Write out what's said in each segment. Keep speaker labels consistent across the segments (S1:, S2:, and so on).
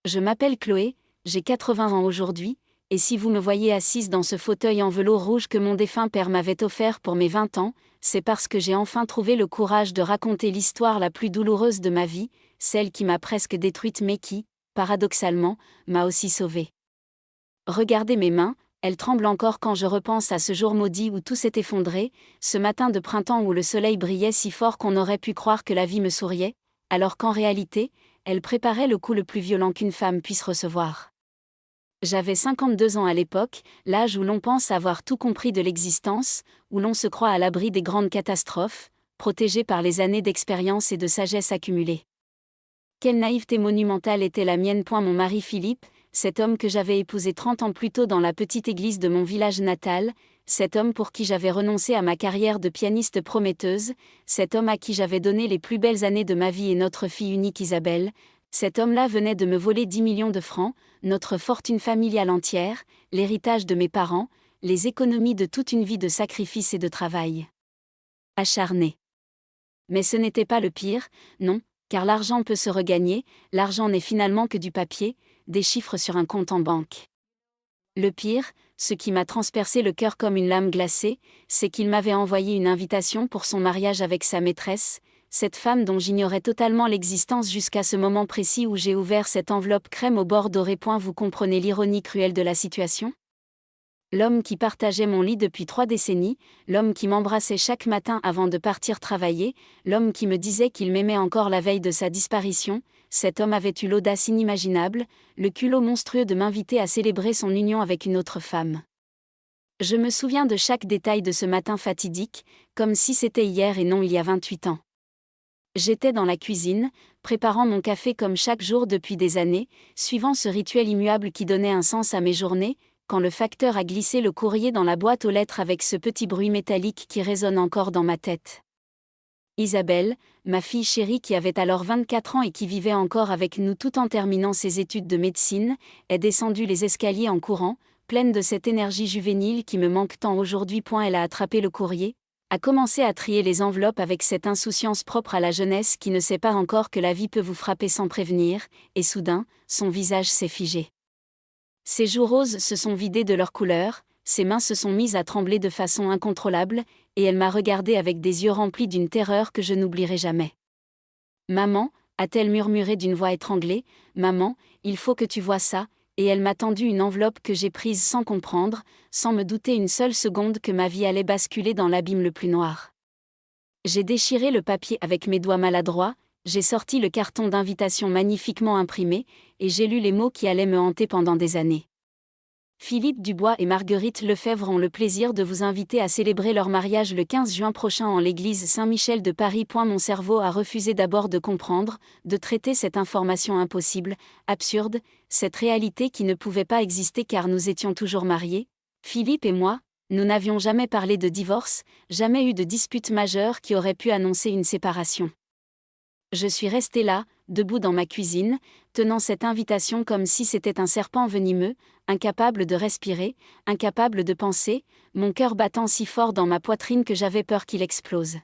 S1: Je m'appelle Chloé, j'ai 80 ans aujourd'hui, et si vous me voyez assise dans ce fauteuil en velours rouge que mon défunt père m'avait offert pour mes 20 ans, c'est parce que j'ai enfin trouvé le courage de raconter l'histoire la plus douloureuse de ma vie, celle qui m'a presque détruite mais qui, paradoxalement, m'a aussi sauvée. Regardez mes mains, elles tremblent encore quand je repense à ce jour maudit où tout s'est effondré, ce matin de printemps où le soleil brillait si fort qu'on aurait pu croire que la vie me souriait, alors qu'en réalité, elle préparait le coup le plus violent qu'une femme puisse recevoir. J'avais 52 ans à l'époque, l'âge où l'on pense avoir tout compris de l'existence, où l'on se croit à l'abri des grandes catastrophes, protégé par les années d'expérience et de sagesse accumulées. Quelle naïveté monumentale était la mienne. Mon mari Philippe, cet homme que j'avais épousé 30 ans plus tôt dans la petite église de mon village natal, cet homme pour qui j'avais renoncé à ma carrière de pianiste prometteuse, cet homme à qui j'avais donné les plus belles années de ma vie et notre fille unique Isabelle, cet homme-là venait de me voler 10 millions de francs, notre fortune familiale entière, l'héritage de mes parents, les économies de toute une vie de sacrifice et de travail acharné. Mais ce n'était pas le pire, non, car l'argent peut se regagner, l'argent n'est finalement que du papier, des chiffres sur un compte en banque. Le pire, ce qui m'a transpercé le cœur comme une lame glacée, c'est qu'il m'avait envoyé une invitation pour son mariage avec sa maîtresse, cette femme dont j'ignorais totalement l'existence jusqu'à ce moment précis où j'ai ouvert cette enveloppe crème au bord doré. Vous comprenez l'ironie cruelle de la situation ? L'homme qui partageait mon lit depuis 3 décennies, l'homme qui m'embrassait chaque matin avant de partir travailler, l'homme qui me disait qu'il m'aimait encore la veille de sa disparition, cet homme avait eu l'audace inimaginable, le culot monstrueux de m'inviter à célébrer son union avec une autre femme. Je me souviens de chaque détail de ce matin fatidique, comme si c'était hier et non il y a 28 ans. J'étais dans la cuisine, préparant mon café comme chaque jour depuis des années, suivant ce rituel immuable qui donnait un sens à mes journées, quand le facteur a glissé le courrier dans la boîte aux lettres avec ce petit bruit métallique qui résonne encore dans ma tête. Isabelle, ma fille chérie qui avait alors 24 ans et qui vivait encore avec nous tout en terminant ses études de médecine, est descendue les escaliers en courant, pleine de cette énergie juvénile qui me manque tant aujourd'hui. Elle a attrapé le courrier, a commencé à trier les enveloppes avec cette insouciance propre à la jeunesse qui ne sait pas encore que la vie peut vous frapper sans prévenir, et soudain, son visage s'est figé. Ses joues roses se sont vidées de leur couleur, ses mains se sont mises à trembler de façon incontrôlable, et elle m'a regardé avec des yeux remplis d'une terreur que je n'oublierai jamais. « Maman » a-t-elle murmuré d'une voix étranglée, « Maman, il faut que tu vois ça », et elle m'a tendu une enveloppe que j'ai prise sans comprendre, sans me douter une seule seconde que ma vie allait basculer dans l'abîme le plus noir. J'ai déchiré le papier avec mes doigts maladroits, j'ai sorti le carton d'invitation magnifiquement imprimé, et j'ai lu les mots qui allaient me hanter pendant des années. Philippe Dubois et Marguerite Lefebvre ont le plaisir de vous inviter à célébrer leur mariage le 15 juin prochain en l'église Saint-Michel de Paris. Mon cerveau a refusé d'abord de comprendre, de traiter cette information impossible, absurde, cette réalité qui ne pouvait pas exister car nous étions toujours mariés. Philippe et moi, nous n'avions jamais parlé de divorce, jamais eu de dispute majeure qui aurait pu annoncer une séparation. Je suis restée là, debout dans ma cuisine, tenant cette invitation comme si c'était un serpent venimeux, incapable de respirer, incapable de penser, mon cœur battant si fort dans ma poitrine que j'avais peur qu'il explose.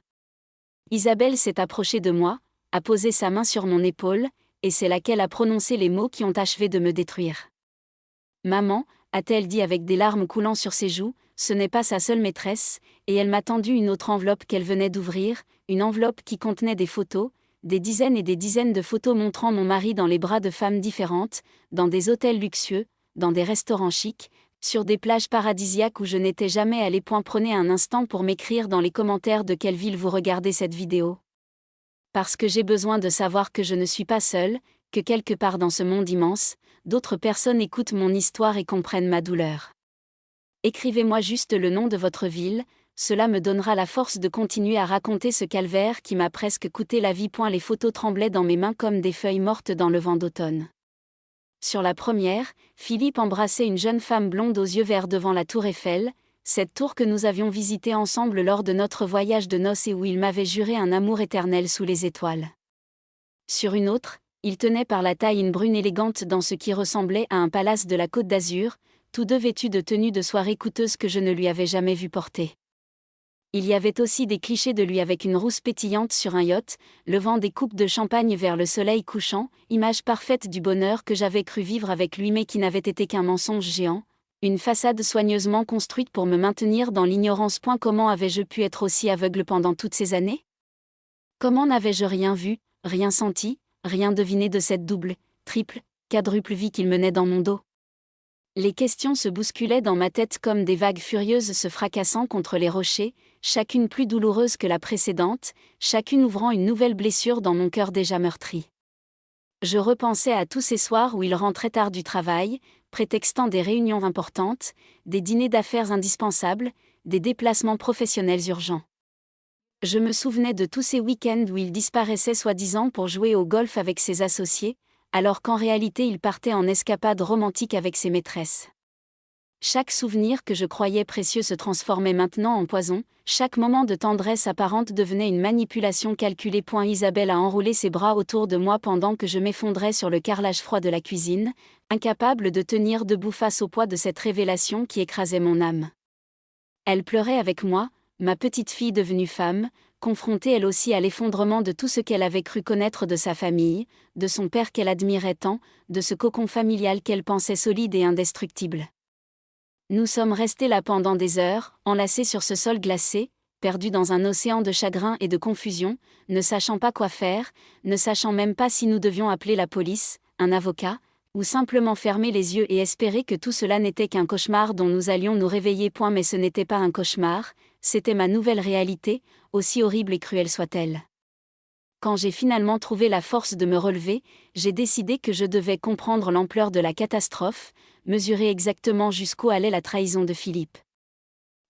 S1: Isabelle s'est approchée de moi, a posé sa main sur mon épaule, et c'est là qu'elle a prononcé les mots qui ont achevé de me détruire. « Maman », a-t-elle dit avec des larmes coulant sur ses joues, ce n'est pas sa seule maîtresse, et elle m'a tendu une autre enveloppe qu'elle venait d'ouvrir, une enveloppe qui contenait des photos, des dizaines et des dizaines de photos montrant mon mari dans les bras de femmes différentes, dans des hôtels luxueux, dans des restaurants chics, sur des plages paradisiaques où je n'étais jamais allée. Prenez un instant pour m'écrire dans les commentaires de quelle ville vous regardez cette vidéo. Parce que j'ai besoin de savoir que je ne suis pas seule, que quelque part dans ce monde immense, d'autres personnes écoutent mon histoire et comprennent ma douleur. Écrivez-moi juste le nom de votre ville, cela me donnera la force de continuer à raconter ce calvaire qui m'a presque coûté la vie. Les photos tremblaient dans mes mains comme des feuilles mortes dans le vent d'automne. Sur la première, Philippe embrassait une jeune femme blonde aux yeux verts devant la tour Eiffel, cette tour que nous avions visitée ensemble lors de notre voyage de noces et où il m'avait juré un amour éternel sous les étoiles. Sur une autre, il tenait par la taille une brune élégante dans ce qui ressemblait à un palace de la Côte d'Azur, tous deux vêtus de tenues de soirée coûteuses que je ne lui avais jamais vu porter. Il y avait aussi des clichés de lui avec une rousse pétillante sur un yacht, levant des coupes de champagne vers le soleil couchant, image parfaite du bonheur que j'avais cru vivre avec lui mais qui n'avait été qu'un mensonge géant. Une façade soigneusement construite pour me maintenir dans l'ignorance. Comment avais-je pu être aussi aveugle pendant toutes ces années? Comment n'avais-je rien vu, rien senti, rien deviné de cette double, triple, quadruple vie qu'il menait dans mon dos? Les questions se bousculaient dans ma tête comme des vagues furieuses se fracassant contre les rochers, chacune plus douloureuse que la précédente, chacune ouvrant une nouvelle blessure dans mon cœur déjà meurtri. Je repensais à tous ces soirs où il rentrait tard du travail, prétextant des réunions importantes, des dîners d'affaires indispensables, des déplacements professionnels urgents. Je me souvenais de tous ces week-ends où il disparaissait soi-disant pour jouer au golf avec ses associés, alors qu'en réalité il partait en escapade romantique avec ses maîtresses. Chaque souvenir que je croyais précieux se transformait maintenant en poison, chaque moment de tendresse apparente devenait une manipulation calculée. Isabelle a enroulé ses bras autour de moi pendant que je m'effondrais sur le carrelage froid de la cuisine, incapable de tenir debout face au poids de cette révélation qui écrasait mon âme. Elle pleurait avec moi, ma petite fille devenue femme, confrontée elle aussi à l'effondrement de tout ce qu'elle avait cru connaître de sa famille, de son père qu'elle admirait tant, de ce cocon familial qu'elle pensait solide et indestructible. Nous sommes restés là pendant des heures, enlacés sur ce sol glacé, perdus dans un océan de chagrin et de confusion, ne sachant pas quoi faire, ne sachant même pas si nous devions appeler la police, un avocat, ou simplement fermer les yeux et espérer que tout cela n'était qu'un cauchemar dont nous allions nous réveiller. Mais ce n'était pas un cauchemar, c'était ma nouvelle réalité, aussi horrible et cruelle soit-elle. Quand j'ai finalement trouvé la force de me relever, j'ai décidé que je devais comprendre l'ampleur de la catastrophe, mesurer exactement jusqu'où allait la trahison de Philippe.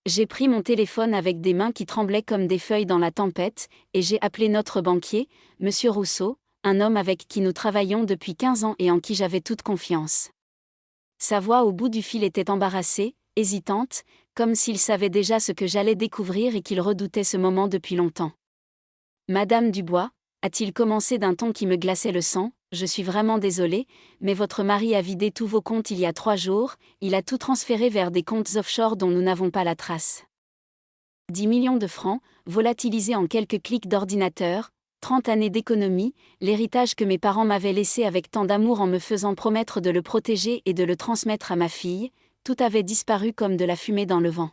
S1: J'ai pris mon téléphone avec des mains qui tremblaient comme des feuilles dans la tempête, et j'ai appelé notre banquier, M. Rousseau, un homme avec qui nous travaillons depuis 15 ans et en qui j'avais toute confiance. Sa voix au bout du fil était embarrassée, hésitante, comme s'il savait déjà ce que j'allais découvrir et qu'il redoutait ce moment depuis longtemps. « Madame Dubois », a-t-il commencé d'un ton qui me glaçait le sang, « je suis vraiment désolé, mais votre mari a vidé tous vos comptes il y a 3 jours, il a tout transféré vers des comptes offshore dont nous n'avons pas la trace. 10 millions de francs, volatilisés en quelques clics d'ordinateur, 30 années d'économie, l'héritage que mes parents m'avaient laissé avec tant d'amour en me faisant promettre de le protéger et de le transmettre à ma fille, tout avait disparu comme de la fumée dans le vent. »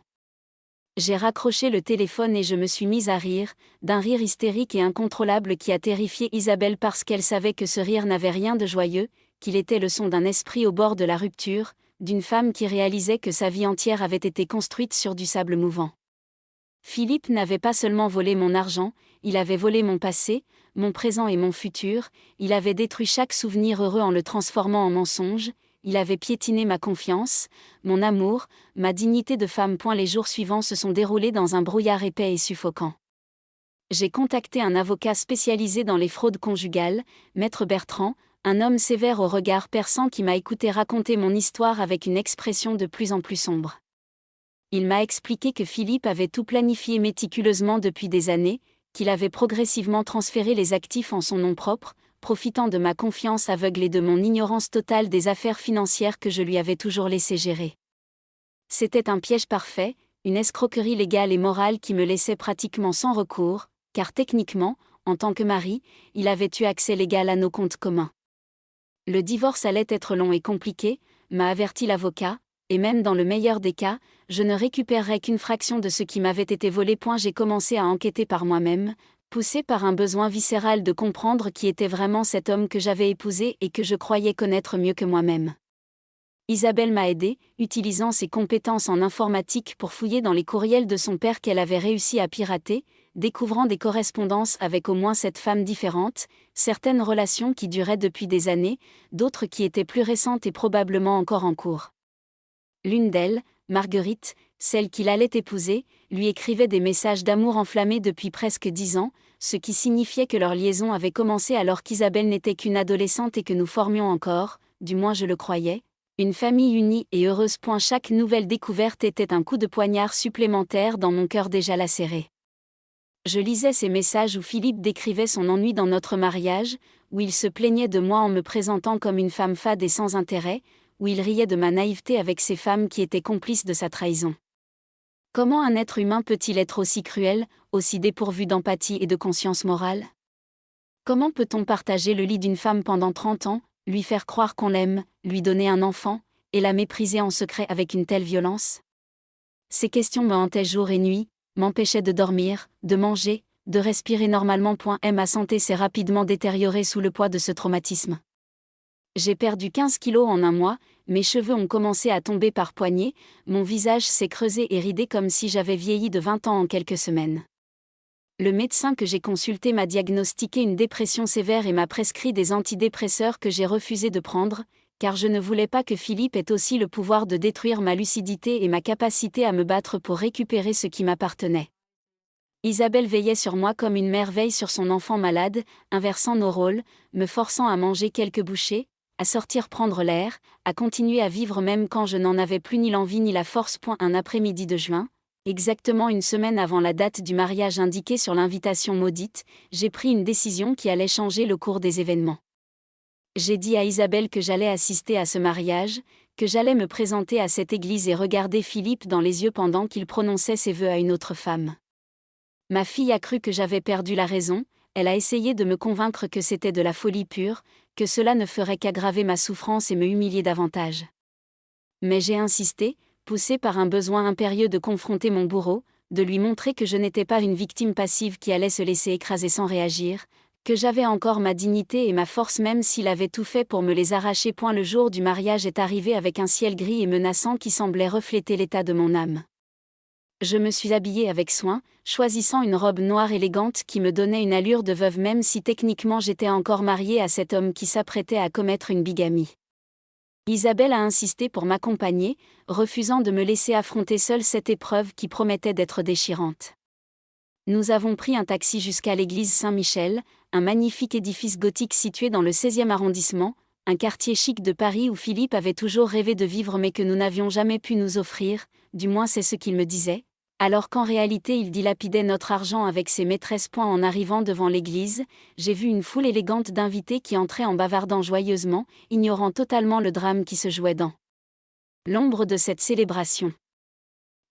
S1: J'ai raccroché le téléphone et je me suis mise à rire, d'un rire hystérique et incontrôlable qui a terrifié Isabelle parce qu'elle savait que ce rire n'avait rien de joyeux, qu'il était le son d'un esprit au bord de la rupture, d'une femme qui réalisait que sa vie entière avait été construite sur du sable mouvant. Philippe n'avait pas seulement volé mon argent, il avait volé mon passé, mon présent et mon futur, il avait détruit chaque souvenir heureux en le transformant en mensonge, il avait piétiné ma confiance, mon amour, ma dignité de femme. Les jours suivants se sont déroulés dans un brouillard épais et suffocant. J'ai contacté un avocat spécialisé dans les fraudes conjugales, Maître Bertrand, un homme sévère au regard perçant qui m'a écouté raconter mon histoire avec une expression de plus en plus sombre. Il m'a expliqué que Philippe avait tout planifié méticuleusement depuis des années, qu'il avait progressivement transféré les actifs en son nom propre, profitant de ma confiance aveugle et de mon ignorance totale des affaires financières que je lui avais toujours laissé gérer. C'était un piège parfait, une escroquerie légale et morale qui me laissait pratiquement sans recours, car techniquement, en tant que mari, il avait eu accès légal à nos comptes communs. Le divorce allait être long et compliqué, m'a averti l'avocat, et même dans le meilleur des cas, je ne récupérerais qu'une fraction de ce qui m'avait été volé. J'ai commencé à enquêter par moi-même, poussé par un besoin viscéral de comprendre qui était vraiment cet homme que j'avais épousé et que je croyais connaître mieux que moi-même. Isabelle m'a aidé, utilisant ses compétences en informatique pour fouiller dans les courriels de son père qu'elle avait réussi à pirater, découvrant des correspondances avec au moins 7 femmes différentes, certaines relations qui duraient depuis des années, d'autres qui étaient plus récentes et probablement encore en cours. L'une d'elles, Marguerite, celle qu'il allait épouser, lui écrivait des messages d'amour enflammés depuis presque 10 ans, ce qui signifiait que leur liaison avait commencé alors qu'Isabelle n'était qu'une adolescente et que nous formions encore, du moins je le croyais, une famille unie et heureuse. Chaque nouvelle découverte était un coup de poignard supplémentaire dans mon cœur déjà lacéré. Je lisais ces messages où Philippe décrivait son ennui dans notre mariage, où il se plaignait de moi en me présentant comme une femme fade et sans intérêt, où il riait de ma naïveté avec ces femmes qui étaient complices de sa trahison. Comment un être humain peut-il être aussi cruel, aussi dépourvu d'empathie et de conscience morale? Comment peut-on partager le lit d'une femme pendant 30 ans, lui faire croire qu'on l'aime, lui donner un enfant, et la mépriser en secret avec une telle violence? Ces questions me hantaient jour et nuit, m'empêchaient de dormir, de manger, de respirer normalement. Ma santé s'est rapidement détériorée sous le poids de ce traumatisme. J'ai perdu 15 kilos en un mois, mes cheveux ont commencé à tomber par poignées, mon visage s'est creusé et ridé comme si j'avais vieilli de 20 ans en quelques semaines. Le médecin que j'ai consulté m'a diagnostiqué une dépression sévère et m'a prescrit des antidépresseurs que j'ai refusé de prendre, car je ne voulais pas que Philippe ait aussi le pouvoir de détruire ma lucidité et ma capacité à me battre pour récupérer ce qui m'appartenait. Isabelle veillait sur moi comme une mère veille sur son enfant malade, inversant nos rôles, me forçant à manger quelques bouchées, à sortir prendre l'air, à continuer à vivre même quand je n'en avais plus ni l'envie ni la force. Un après-midi de juin, exactement une semaine avant la date du mariage indiquée sur l'invitation maudite, j'ai pris une décision qui allait changer le cours des événements. J'ai dit à Isabelle que j'allais assister à ce mariage, que j'allais me présenter à cette église et regarder Philippe dans les yeux pendant qu'il prononçait ses vœux à une autre femme. Ma fille a cru que j'avais perdu la raison, elle a essayé de me convaincre que c'était de la folie pure, que cela ne ferait qu'aggraver ma souffrance et me humilier davantage. Mais j'ai insisté, poussée par un besoin impérieux de confronter mon bourreau, de lui montrer que je n'étais pas une victime passive qui allait se laisser écraser sans réagir, que j'avais encore ma dignité et ma force même s'il avait tout fait pour me les arracher. Le jour du mariage est arrivé avec un ciel gris et menaçant qui semblait refléter l'état de mon âme. Je me suis habillée avec soin, choisissant une robe noire élégante qui me donnait une allure de veuve même si techniquement j'étais encore mariée à cet homme qui s'apprêtait à commettre une bigamie. Isabelle a insisté pour m'accompagner, refusant de me laisser affronter seule cette épreuve qui promettait d'être déchirante. Nous avons pris un taxi jusqu'à l'église Saint-Michel, un magnifique édifice gothique situé dans le 16e arrondissement, un quartier chic de Paris où Philippe avait toujours rêvé de vivre mais que nous n'avions jamais pu nous offrir, du moins c'est ce qu'il me disait, alors qu'en réalité il dilapidait notre argent avec ses maîtresses. En arrivant devant l'église, j'ai vu une foule élégante d'invités qui entraient en bavardant joyeusement, ignorant totalement le drame qui se jouait dans l'ombre de cette célébration.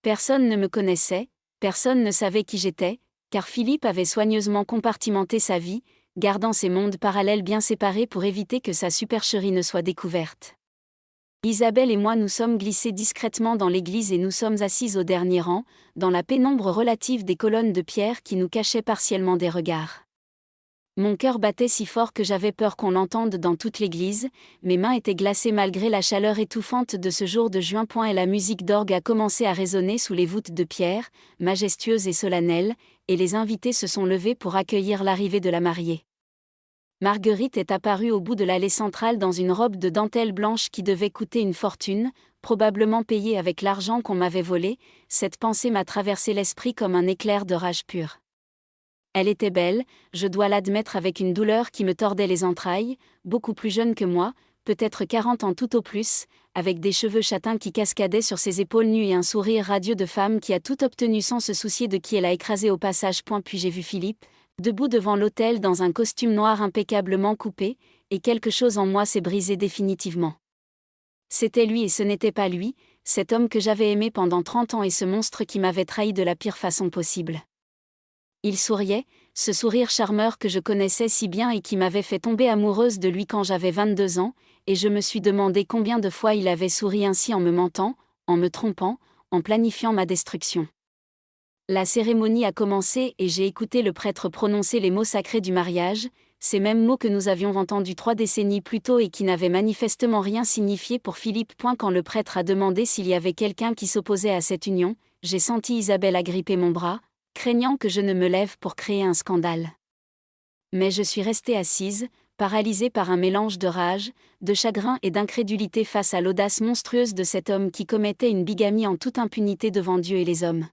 S1: Personne ne me connaissait, personne ne savait qui j'étais, car Philippe avait soigneusement compartimenté sa vie, gardant ses mondes parallèles bien séparés pour éviter que sa supercherie ne soit découverte. Isabelle et moi nous sommes glissés discrètement dans l'église et nous sommes assises au dernier rang, dans la pénombre relative des colonnes de pierre qui nous cachaient partiellement des regards. Mon cœur battait si fort que j'avais peur qu'on l'entende dans toute l'église, mes mains étaient glacées malgré la chaleur étouffante de ce jour de juin. Et la musique d'orgue a commencé à résonner sous les voûtes de pierre, majestueuse et solennelle, et les invités se sont levés pour accueillir l'arrivée de la mariée. Marguerite est apparue au bout de l'allée centrale dans une robe de dentelle blanche qui devait coûter une fortune, probablement payée avec l'argent qu'on m'avait volé. Cette pensée m'a traversé l'esprit comme un éclair de rage pure. Elle était belle, je dois l'admettre avec une douleur qui me tordait les entrailles, beaucoup plus jeune que moi, peut-être 40 ans tout au plus, avec des cheveux châtains qui cascadaient sur ses épaules nues et un sourire radieux de femme qui a tout obtenu sans se soucier de qui elle a écrasé au passage. Puis j'ai vu Philippe, debout devant l'autel dans un costume noir impeccablement coupé, et quelque chose en moi s'est brisé définitivement. C'était lui et ce n'était pas lui, cet homme que j'avais aimé pendant 30 ans et ce monstre qui m'avait trahi de la pire façon possible. Il souriait, ce sourire charmeur que je connaissais si bien et qui m'avait fait tomber amoureuse de lui quand j'avais 22 ans, et je me suis demandé combien de fois il avait souri ainsi en me mentant, en me trompant, en planifiant ma destruction. La cérémonie a commencé et j'ai écouté le prêtre prononcer les mots sacrés du mariage, ces mêmes mots que nous avions entendus 3 décennies plus tôt et qui n'avaient manifestement rien signifié pour Philippe. Quand le prêtre a demandé s'il y avait quelqu'un qui s'opposait à cette union, j'ai senti Isabelle agripper mon bras, craignant que je ne me lève pour créer un scandale. Mais je suis restée assise, paralysée par un mélange de rage, de chagrin et d'incrédulité face à l'audace monstrueuse de cet homme qui commettait une bigamie en toute impunité devant Dieu et les hommes.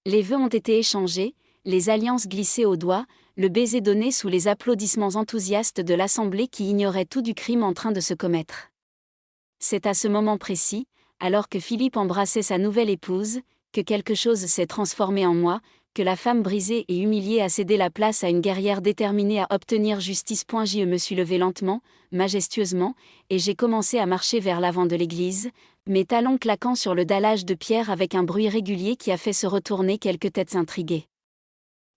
S1: Les vœux ont été échangés, les alliances glissées au doigt, le baiser donné sous les applaudissements enthousiastes de l'assemblée qui ignorait tout du crime en train de se commettre. C'est à ce moment précis, alors que Philippe embrassait sa nouvelle épouse, que quelque chose s'est transformé en moi, que la femme brisée et humiliée a cédé la place à une guerrière déterminée à obtenir justice. Je me suis levée lentement, majestueusement, et j'ai commencé à marcher vers l'avant de l'église, mes talons claquant sur le dallage de pierre avec un bruit régulier qui a fait se retourner quelques têtes intriguées.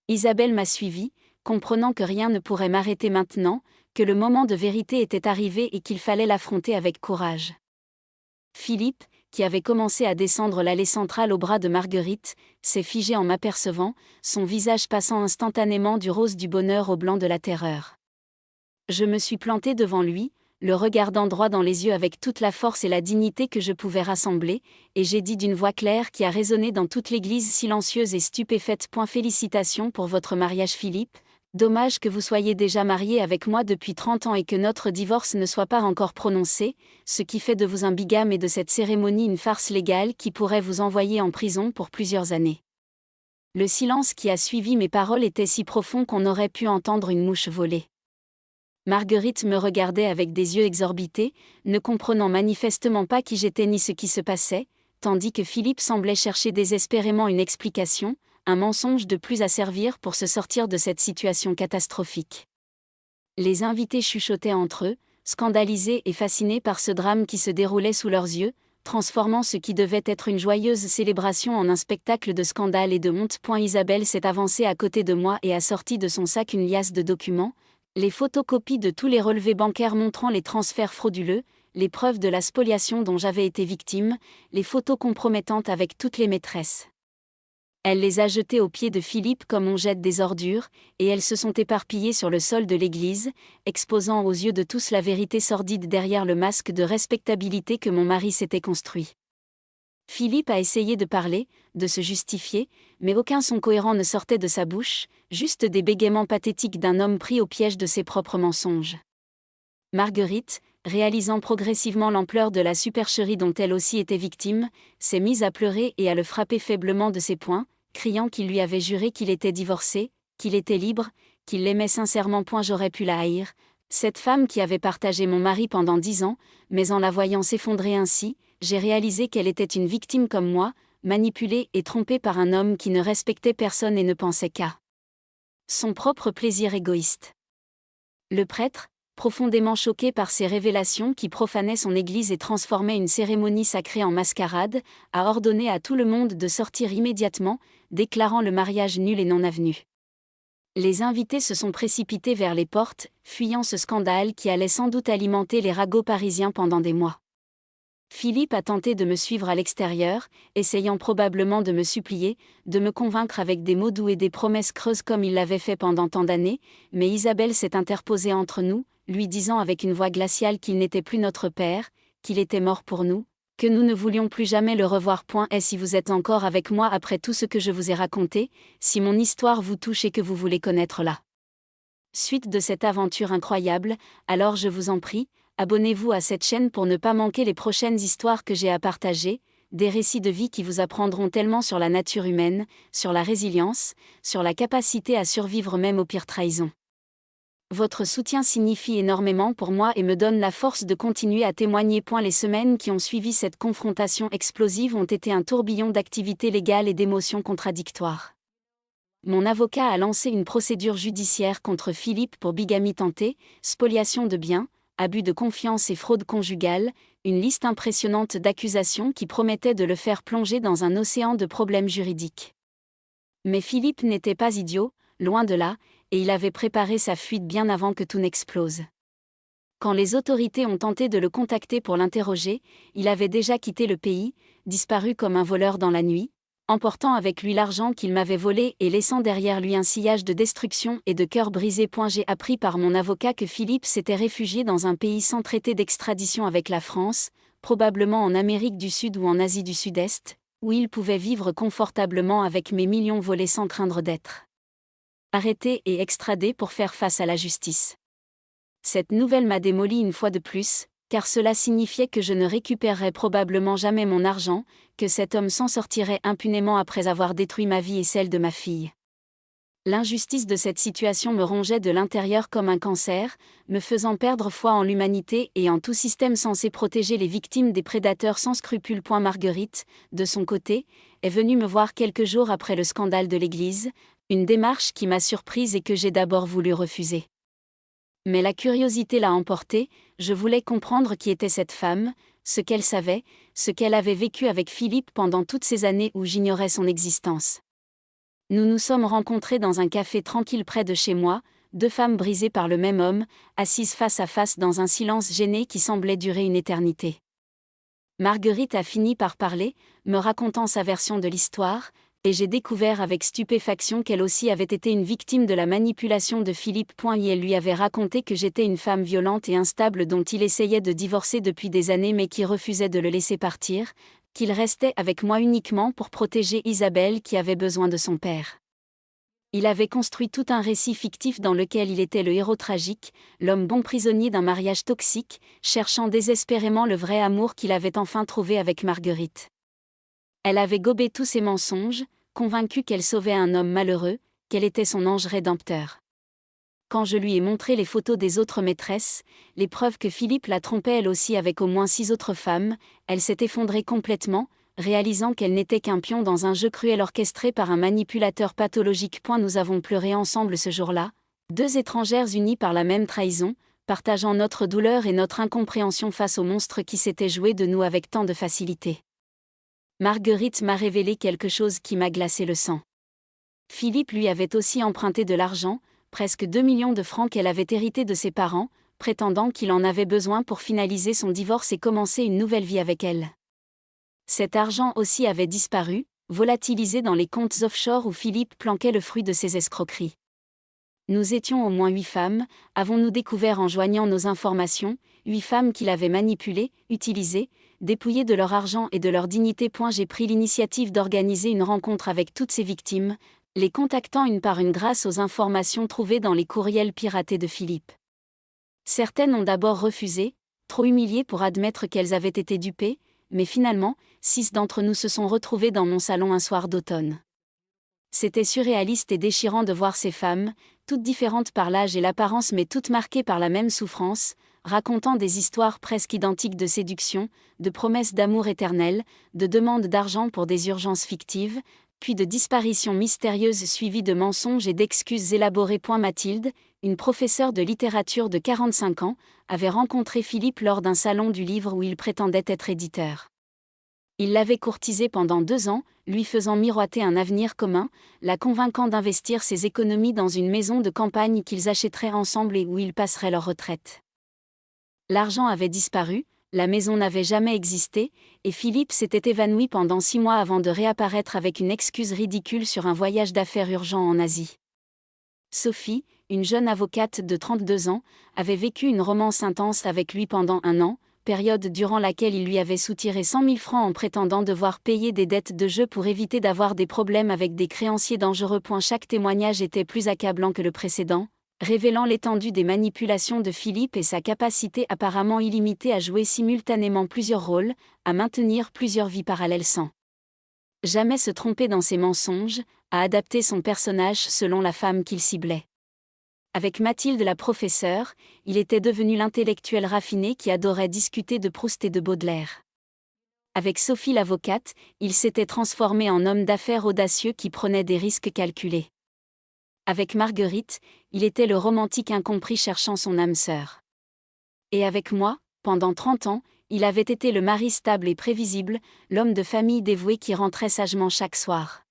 S1: Isabelle m'a suivi, comprenant que rien ne pourrait m'arrêter maintenant, que le moment de vérité était arrivé et qu'il fallait l'affronter avec courage. Philippe, qui avait commencé à descendre l'allée centrale au bras de Marguerite, s'est figé en m'apercevant, son visage passant instantanément du rose du bonheur au blanc de la terreur. Je me suis plantée devant lui, le regardant droit dans les yeux avec toute la force et la dignité que je pouvais rassembler, et j'ai dit d'une voix claire qui a résonné dans toute l'église silencieuse et stupéfaite: Félicitations pour votre mariage Philippe, dommage que vous soyez déjà marié avec moi depuis 30 ans et que notre divorce ne soit pas encore prononcé, ce qui fait de vous un bigame et de cette cérémonie une farce légale qui pourrait vous envoyer en prison pour plusieurs années. Le silence qui a suivi mes paroles était si profond qu'on aurait pu entendre une mouche voler. Marguerite me regardait avec des yeux exorbités, ne comprenant manifestement pas qui j'étais ni ce qui se passait, tandis que Philippe semblait chercher désespérément une explication, un mensonge de plus à servir pour se sortir de cette situation catastrophique. Les invités chuchotaient entre eux, scandalisés et fascinés par ce drame qui se déroulait sous leurs yeux, transformant ce qui devait être une joyeuse célébration en un spectacle de scandale et de honte. Isabelle s'est avancée à côté de moi et a sorti de son sac une liasse de documents, les photocopies de tous les relevés bancaires montrant les transferts frauduleux, les preuves de la spoliation dont j'avais été victime, les photos compromettantes avec toutes les maîtresses. Elle les a jetées aux pieds de Philippe comme on jette des ordures, et elles se sont éparpillées sur le sol de l'église, exposant aux yeux de tous la vérité sordide derrière le masque de respectabilité que mon mari s'était construit. Philippe a essayé de parler, de se justifier, mais aucun son cohérent ne sortait de sa bouche, juste des bégaiements pathétiques d'un homme pris au piège de ses propres mensonges. Marguerite, réalisant progressivement l'ampleur de la supercherie dont elle aussi était victime, s'est mise à pleurer et à le frapper faiblement de ses poings, criant qu'il lui avait juré qu'il était divorcé, qu'il était libre, qu'il l'aimait sincèrement. J'aurais pu la haïr, cette femme qui avait partagé mon mari pendant 10 ans, mais en la voyant s'effondrer ainsi, j'ai réalisé qu'elle était une victime comme moi, manipulée et trompée par un homme qui ne respectait personne et ne pensait qu'à son propre plaisir égoïste. Le prêtre, profondément choqué par ces révélations qui profanaient son église et transformaient une cérémonie sacrée en mascarade, a ordonné à tout le monde de sortir immédiatement, déclarant le mariage nul et non avenu. Les invités se sont précipités vers les portes, fuyant ce scandale qui allait sans doute alimenter les ragots parisiens pendant des mois. Philippe a tenté de me suivre à l'extérieur, essayant probablement de me supplier, de me convaincre avec des mots doux et des promesses creuses comme il l'avait fait pendant tant d'années, mais Isabelle s'est interposée entre nous, lui disant avec une voix glaciale qu'il n'était plus notre père, qu'il était mort pour nous, que nous ne voulions plus jamais le revoir. Et si vous êtes encore avec moi après tout ce que je vous ai raconté, si mon histoire vous touche et que vous voulez connaître la suite de cette aventure incroyable, alors je vous en prie, abonnez-vous à cette chaîne pour ne pas manquer les prochaines histoires que j'ai à partager, des récits de vie qui vous apprendront tellement sur la nature humaine, sur la résilience, sur la capacité à survivre même aux pires trahisons. Votre soutien signifie énormément pour moi et me donne la force de continuer à témoigner. Les semaines qui ont suivi cette confrontation explosive ont été un tourbillon d'activités légales et d'émotions contradictoires. Mon avocat a lancé une procédure judiciaire contre Philippe pour bigamie tentée, spoliation de biens, abus de confiance et fraude conjugale, une liste impressionnante d'accusations qui promettaient de le faire plonger dans un océan de problèmes juridiques. Mais Philippe n'était pas idiot, loin de là, et il avait préparé sa fuite bien avant que tout n'explose. Quand les autorités ont tenté de le contacter pour l'interroger, il avait déjà quitté le pays, disparu comme un voleur dans la nuit, emportant avec lui l'argent qu'il m'avait volé et laissant derrière lui un sillage de destruction et de cœurs brisés. J'ai appris par mon avocat que Philippe s'était réfugié dans un pays sans traité d'extradition avec la France, probablement en Amérique du Sud ou en Asie du Sud-Est, où il pouvait vivre confortablement avec mes millions volés sans craindre d'être arrêté et extradé pour faire face à la justice. Cette nouvelle m'a démoli une fois de plus, car cela signifiait que je ne récupérerais probablement jamais mon argent, que cet homme s'en sortirait impunément après avoir détruit ma vie et celle de ma fille. L'injustice de cette situation me rongeait de l'intérieur comme un cancer, me faisant perdre foi en l'humanité et en tout système censé protéger les victimes des prédateurs sans scrupules. Marguerite, de son côté, est venue me voir quelques jours après le scandale de l'église, une démarche qui m'a surprise et que j'ai d'abord voulu refuser. Mais la curiosité l'a emporté, je voulais comprendre qui était cette femme, ce qu'elle savait, ce qu'elle avait vécu avec Philippe pendant toutes ces années où j'ignorais son existence. Nous nous sommes rencontrés dans un café tranquille près de chez moi, deux femmes brisées par le même homme, assises face à face dans un silence gêné qui semblait durer une éternité. Marguerite a fini par parler, me racontant sa version de l'histoire, et j'ai découvert avec stupéfaction qu'elle aussi avait été une victime de la manipulation de Philippe. Elle lui avait raconté que j'étais une femme violente et instable dont il essayait de divorcer depuis des années mais qui refusait de le laisser partir, qu'il restait avec moi uniquement pour protéger Isabelle qui avait besoin de son père. Il avait construit tout un récit fictif dans lequel il était le héros tragique, l'homme bon prisonnier d'un mariage toxique, cherchant désespérément le vrai amour qu'il avait enfin trouvé avec Marguerite. Elle avait gobé tous ses mensonges, convaincue qu'elle sauvait un homme malheureux, qu'elle était son ange rédempteur. Quand je lui ai montré les photos des autres maîtresses, les preuves que Philippe la trompait elle aussi avec au moins 6 autres femmes, elle s'est effondrée complètement, réalisant qu'elle n'était qu'un pion dans un jeu cruel orchestré par un manipulateur pathologique. Nous avons pleuré ensemble ce jour-là, deux étrangères unies par la même trahison, partageant notre douleur et notre incompréhension face au monstre qui s'était joué de nous avec tant de facilité. Marguerite m'a révélé quelque chose qui m'a glacé le sang. Philippe lui avait aussi emprunté de l'argent, presque 2 millions de francs qu'elle avait hérité de ses parents, prétendant qu'il en avait besoin pour finaliser son divorce et commencer une nouvelle vie avec elle. Cet argent aussi avait disparu, volatilisé dans les comptes offshore où Philippe planquait le fruit de ses escroqueries. Nous étions au moins 8 femmes, avons-nous découvert en joignant nos informations, 8 femmes qu'il avait manipulées, utilisées, dépouillées de leur argent et de leur dignité. J'ai pris l'initiative d'organiser une rencontre avec toutes ces victimes, les contactant une par une grâce aux informations trouvées dans les courriels piratés de Philippe. Certaines ont d'abord refusé, trop humiliées pour admettre qu'elles avaient été dupées, mais finalement, 6 d'entre nous se sont retrouvées dans mon salon un soir d'automne. C'était surréaliste et déchirant de voir ces femmes, toutes différentes par l'âge et l'apparence mais toutes marquées par la même souffrance, racontant des histoires presque identiques de séduction, de promesses d'amour éternel, de demandes d'argent pour des urgences fictives, puis de disparitions mystérieuses suivies de mensonges et d'excuses élaborées. Mathilde, une professeure de littérature de 45 ans, avait rencontré Philippe lors d'un salon du livre où il prétendait être éditeur. Il l'avait courtisée pendant 2 ans, lui faisant miroiter un avenir commun, la convainquant d'investir ses économies dans une maison de campagne qu'ils achèteraient ensemble et où ils passeraient leur retraite. L'argent avait disparu, la maison n'avait jamais existé, et Philippe s'était évanoui pendant 6 mois avant de réapparaître avec une excuse ridicule sur un voyage d'affaires urgent en Asie. Sophie, une jeune avocate de 32 ans, avait vécu une romance intense avec lui pendant 1 an, période durant laquelle il lui avait soutiré 100 000 francs en prétendant devoir payer des dettes de jeu pour éviter d'avoir des problèmes avec des créanciers dangereux. Chaque témoignage était plus accablant que le précédent, révélant l'étendue des manipulations de Philippe et sa capacité apparemment illimitée à jouer simultanément plusieurs rôles, à maintenir plusieurs vies parallèles sans jamais se tromper dans ses mensonges, à adapter son personnage selon la femme qu'il ciblait. Avec Mathilde la professeure, il était devenu l'intellectuel raffiné qui adorait discuter de Proust et de Baudelaire. Avec Sophie l'avocate, il s'était transformé en homme d'affaires audacieux qui prenait des risques calculés. Avec Marguerite, il était le romantique incompris cherchant son âme sœur. Et avec moi, pendant 30 ans, il avait été le mari stable et prévisible, l'homme de famille dévoué qui rentrait sagement chaque soir.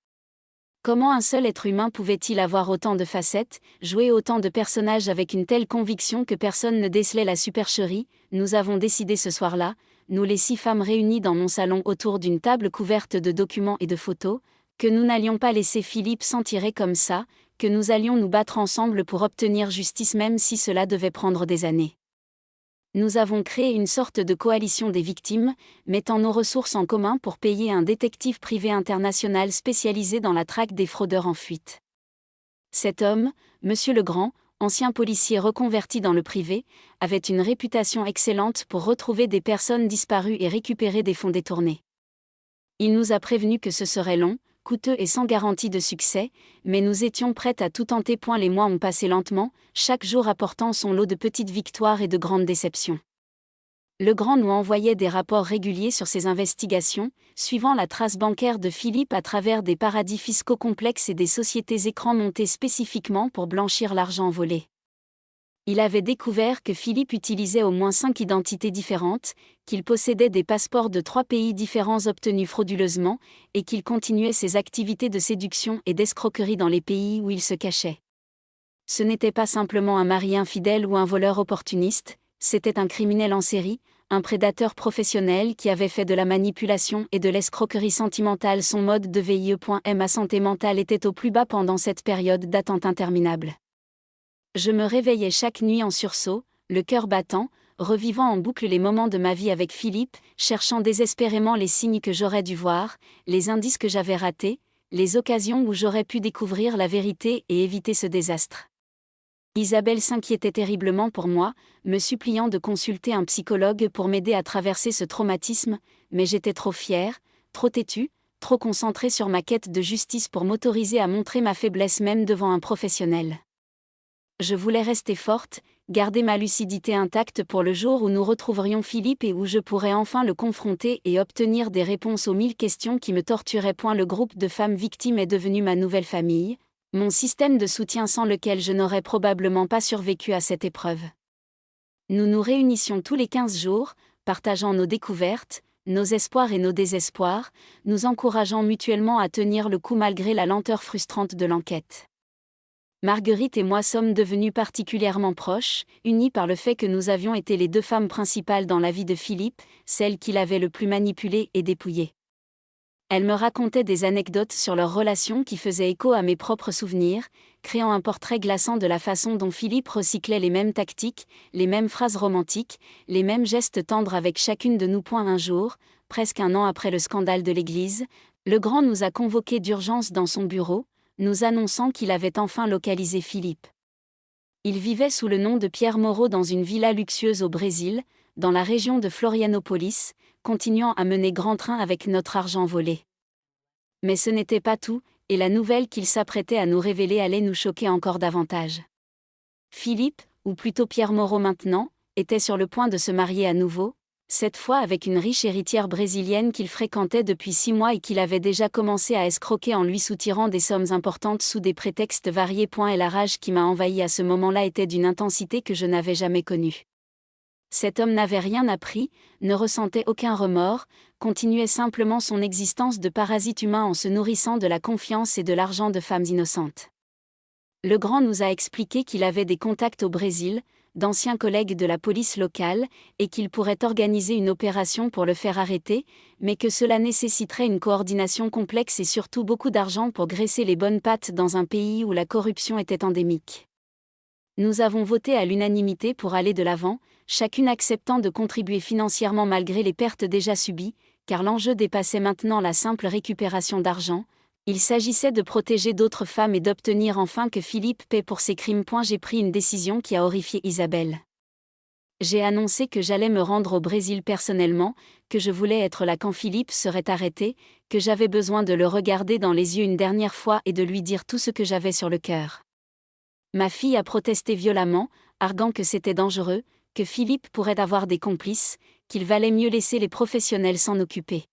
S1: Comment un seul être humain pouvait-il avoir autant de facettes, jouer autant de personnages avec une telle conviction que personne ne décelait la supercherie? Nous avons décidé ce soir-là, nous les 6 femmes réunies dans mon salon autour d'une table couverte de documents et de photos, que nous n'allions pas laisser Philippe s'en tirer comme ça, que nous allions nous battre ensemble pour obtenir justice même si cela devait prendre des années. Nous avons créé une sorte de coalition des victimes, mettant nos ressources en commun pour payer un détective privé international spécialisé dans la traque des fraudeurs en fuite. Cet homme, Monsieur Legrand, ancien policier reconverti dans le privé, avait une réputation excellente pour retrouver des personnes disparues et récupérer des fonds détournés. Il nous a prévenus que ce serait long, coûteux et sans garantie de succès, mais nous étions prêtes à tout tenter. Les mois ont passé lentement, chaque jour apportant son lot de petites victoires et de grandes déceptions. Legrand nous envoyait des rapports réguliers sur ses investigations, suivant la trace bancaire de Philippe à travers des paradis fiscaux complexes et des sociétés écrans montées spécifiquement pour blanchir l'argent volé. Il avait découvert que Philippe utilisait au moins 5 identités différentes, qu'il possédait des passeports de 3 pays différents obtenus frauduleusement, et qu'il continuait ses activités de séduction et d'escroquerie dans les pays où il se cachait. Ce n'était pas simplement un mari infidèle ou un voleur opportuniste, c'était un criminel en série, un prédateur professionnel qui avait fait de la manipulation et de l'escroquerie sentimentale son mode de vie. Ma santé mentale était au plus bas pendant cette période d'attente interminable. Je me réveillais chaque nuit en sursaut, le cœur battant, revivant en boucle les moments de ma vie avec Philippe, cherchant désespérément les signes que j'aurais dû voir, les indices que j'avais ratés, les occasions où j'aurais pu découvrir la vérité et éviter ce désastre. Isabelle s'inquiétait terriblement pour moi, me suppliant de consulter un psychologue pour m'aider à traverser ce traumatisme, mais j'étais trop fière, trop têtue, trop concentrée sur ma quête de justice pour m'autoriser à montrer ma faiblesse même devant un professionnel. Je voulais rester forte, garder ma lucidité intacte pour le jour où nous retrouverions Philippe et où je pourrais enfin le confronter et obtenir des réponses aux 1000 questions qui me torturaient. Le groupe de femmes victimes est devenu ma nouvelle famille, mon système de soutien sans lequel je n'aurais probablement pas survécu à cette épreuve. Nous nous réunissions tous les 15 jours, partageant nos découvertes, nos espoirs et nos désespoirs, nous encourageant mutuellement à tenir le coup malgré la lenteur frustrante de l'enquête. Marguerite et moi sommes devenues particulièrement proches, unies par le fait que nous avions été les 2 femmes principales dans la vie de Philippe, celles qu'il avait le plus manipulées et dépouillées. Elle me racontait des anecdotes sur leur relation qui faisaient écho à mes propres souvenirs, créant un portrait glaçant de la façon dont Philippe recyclait les mêmes tactiques, les mêmes phrases romantiques, les mêmes gestes tendres avec chacune de nous. Un jour, presque un an après le scandale de l'église, le grand nous a convoqués d'urgence dans son bureau, nous annonçant qu'il avait enfin localisé Philippe. Il vivait sous le nom de Pierre Moreau dans une villa luxueuse au Brésil, dans la région de Florianópolis, continuant à mener grand train avec notre argent volé. Mais ce n'était pas tout, et la nouvelle qu'il s'apprêtait à nous révéler allait nous choquer encore davantage. Philippe, ou plutôt Pierre Moreau maintenant, était sur le point de se marier à nouveau, cette fois avec une riche héritière brésilienne qu'il fréquentait depuis 6 mois et qu'il avait déjà commencé à escroquer en lui soutirant des sommes importantes sous des prétextes variés. Et la rage qui m'a envahi à ce moment-là était d'une intensité que je n'avais jamais connue. Cet homme n'avait rien appris, ne ressentait aucun remords, continuait simplement son existence de parasite humain en se nourrissant de la confiance et de l'argent de femmes innocentes. Le grand nous a expliqué qu'il avait des contacts au Brésil, d'anciens collègues de la police locale, et qu'il pourrait organiser une opération pour le faire arrêter, mais que cela nécessiterait une coordination complexe et surtout beaucoup d'argent pour graisser les bonnes pattes dans un pays où la corruption était endémique. Nous avons voté à l'unanimité pour aller de l'avant, chacune acceptant de contribuer financièrement malgré les pertes déjà subies, car l'enjeu dépassait maintenant la simple récupération d'argent. Il s'agissait de protéger d'autres femmes et d'obtenir enfin que Philippe paie pour ses crimes. J'ai pris une décision qui a horrifié Isabelle. J'ai annoncé que j'allais me rendre au Brésil personnellement, que je voulais être là quand Philippe serait arrêté, que j'avais besoin de le regarder dans les yeux une dernière fois et de lui dire tout ce que j'avais sur le cœur. Ma fille a protesté violemment, arguant que c'était dangereux, que Philippe pourrait avoir des complices, qu'il valait mieux laisser les professionnels s'en occuper.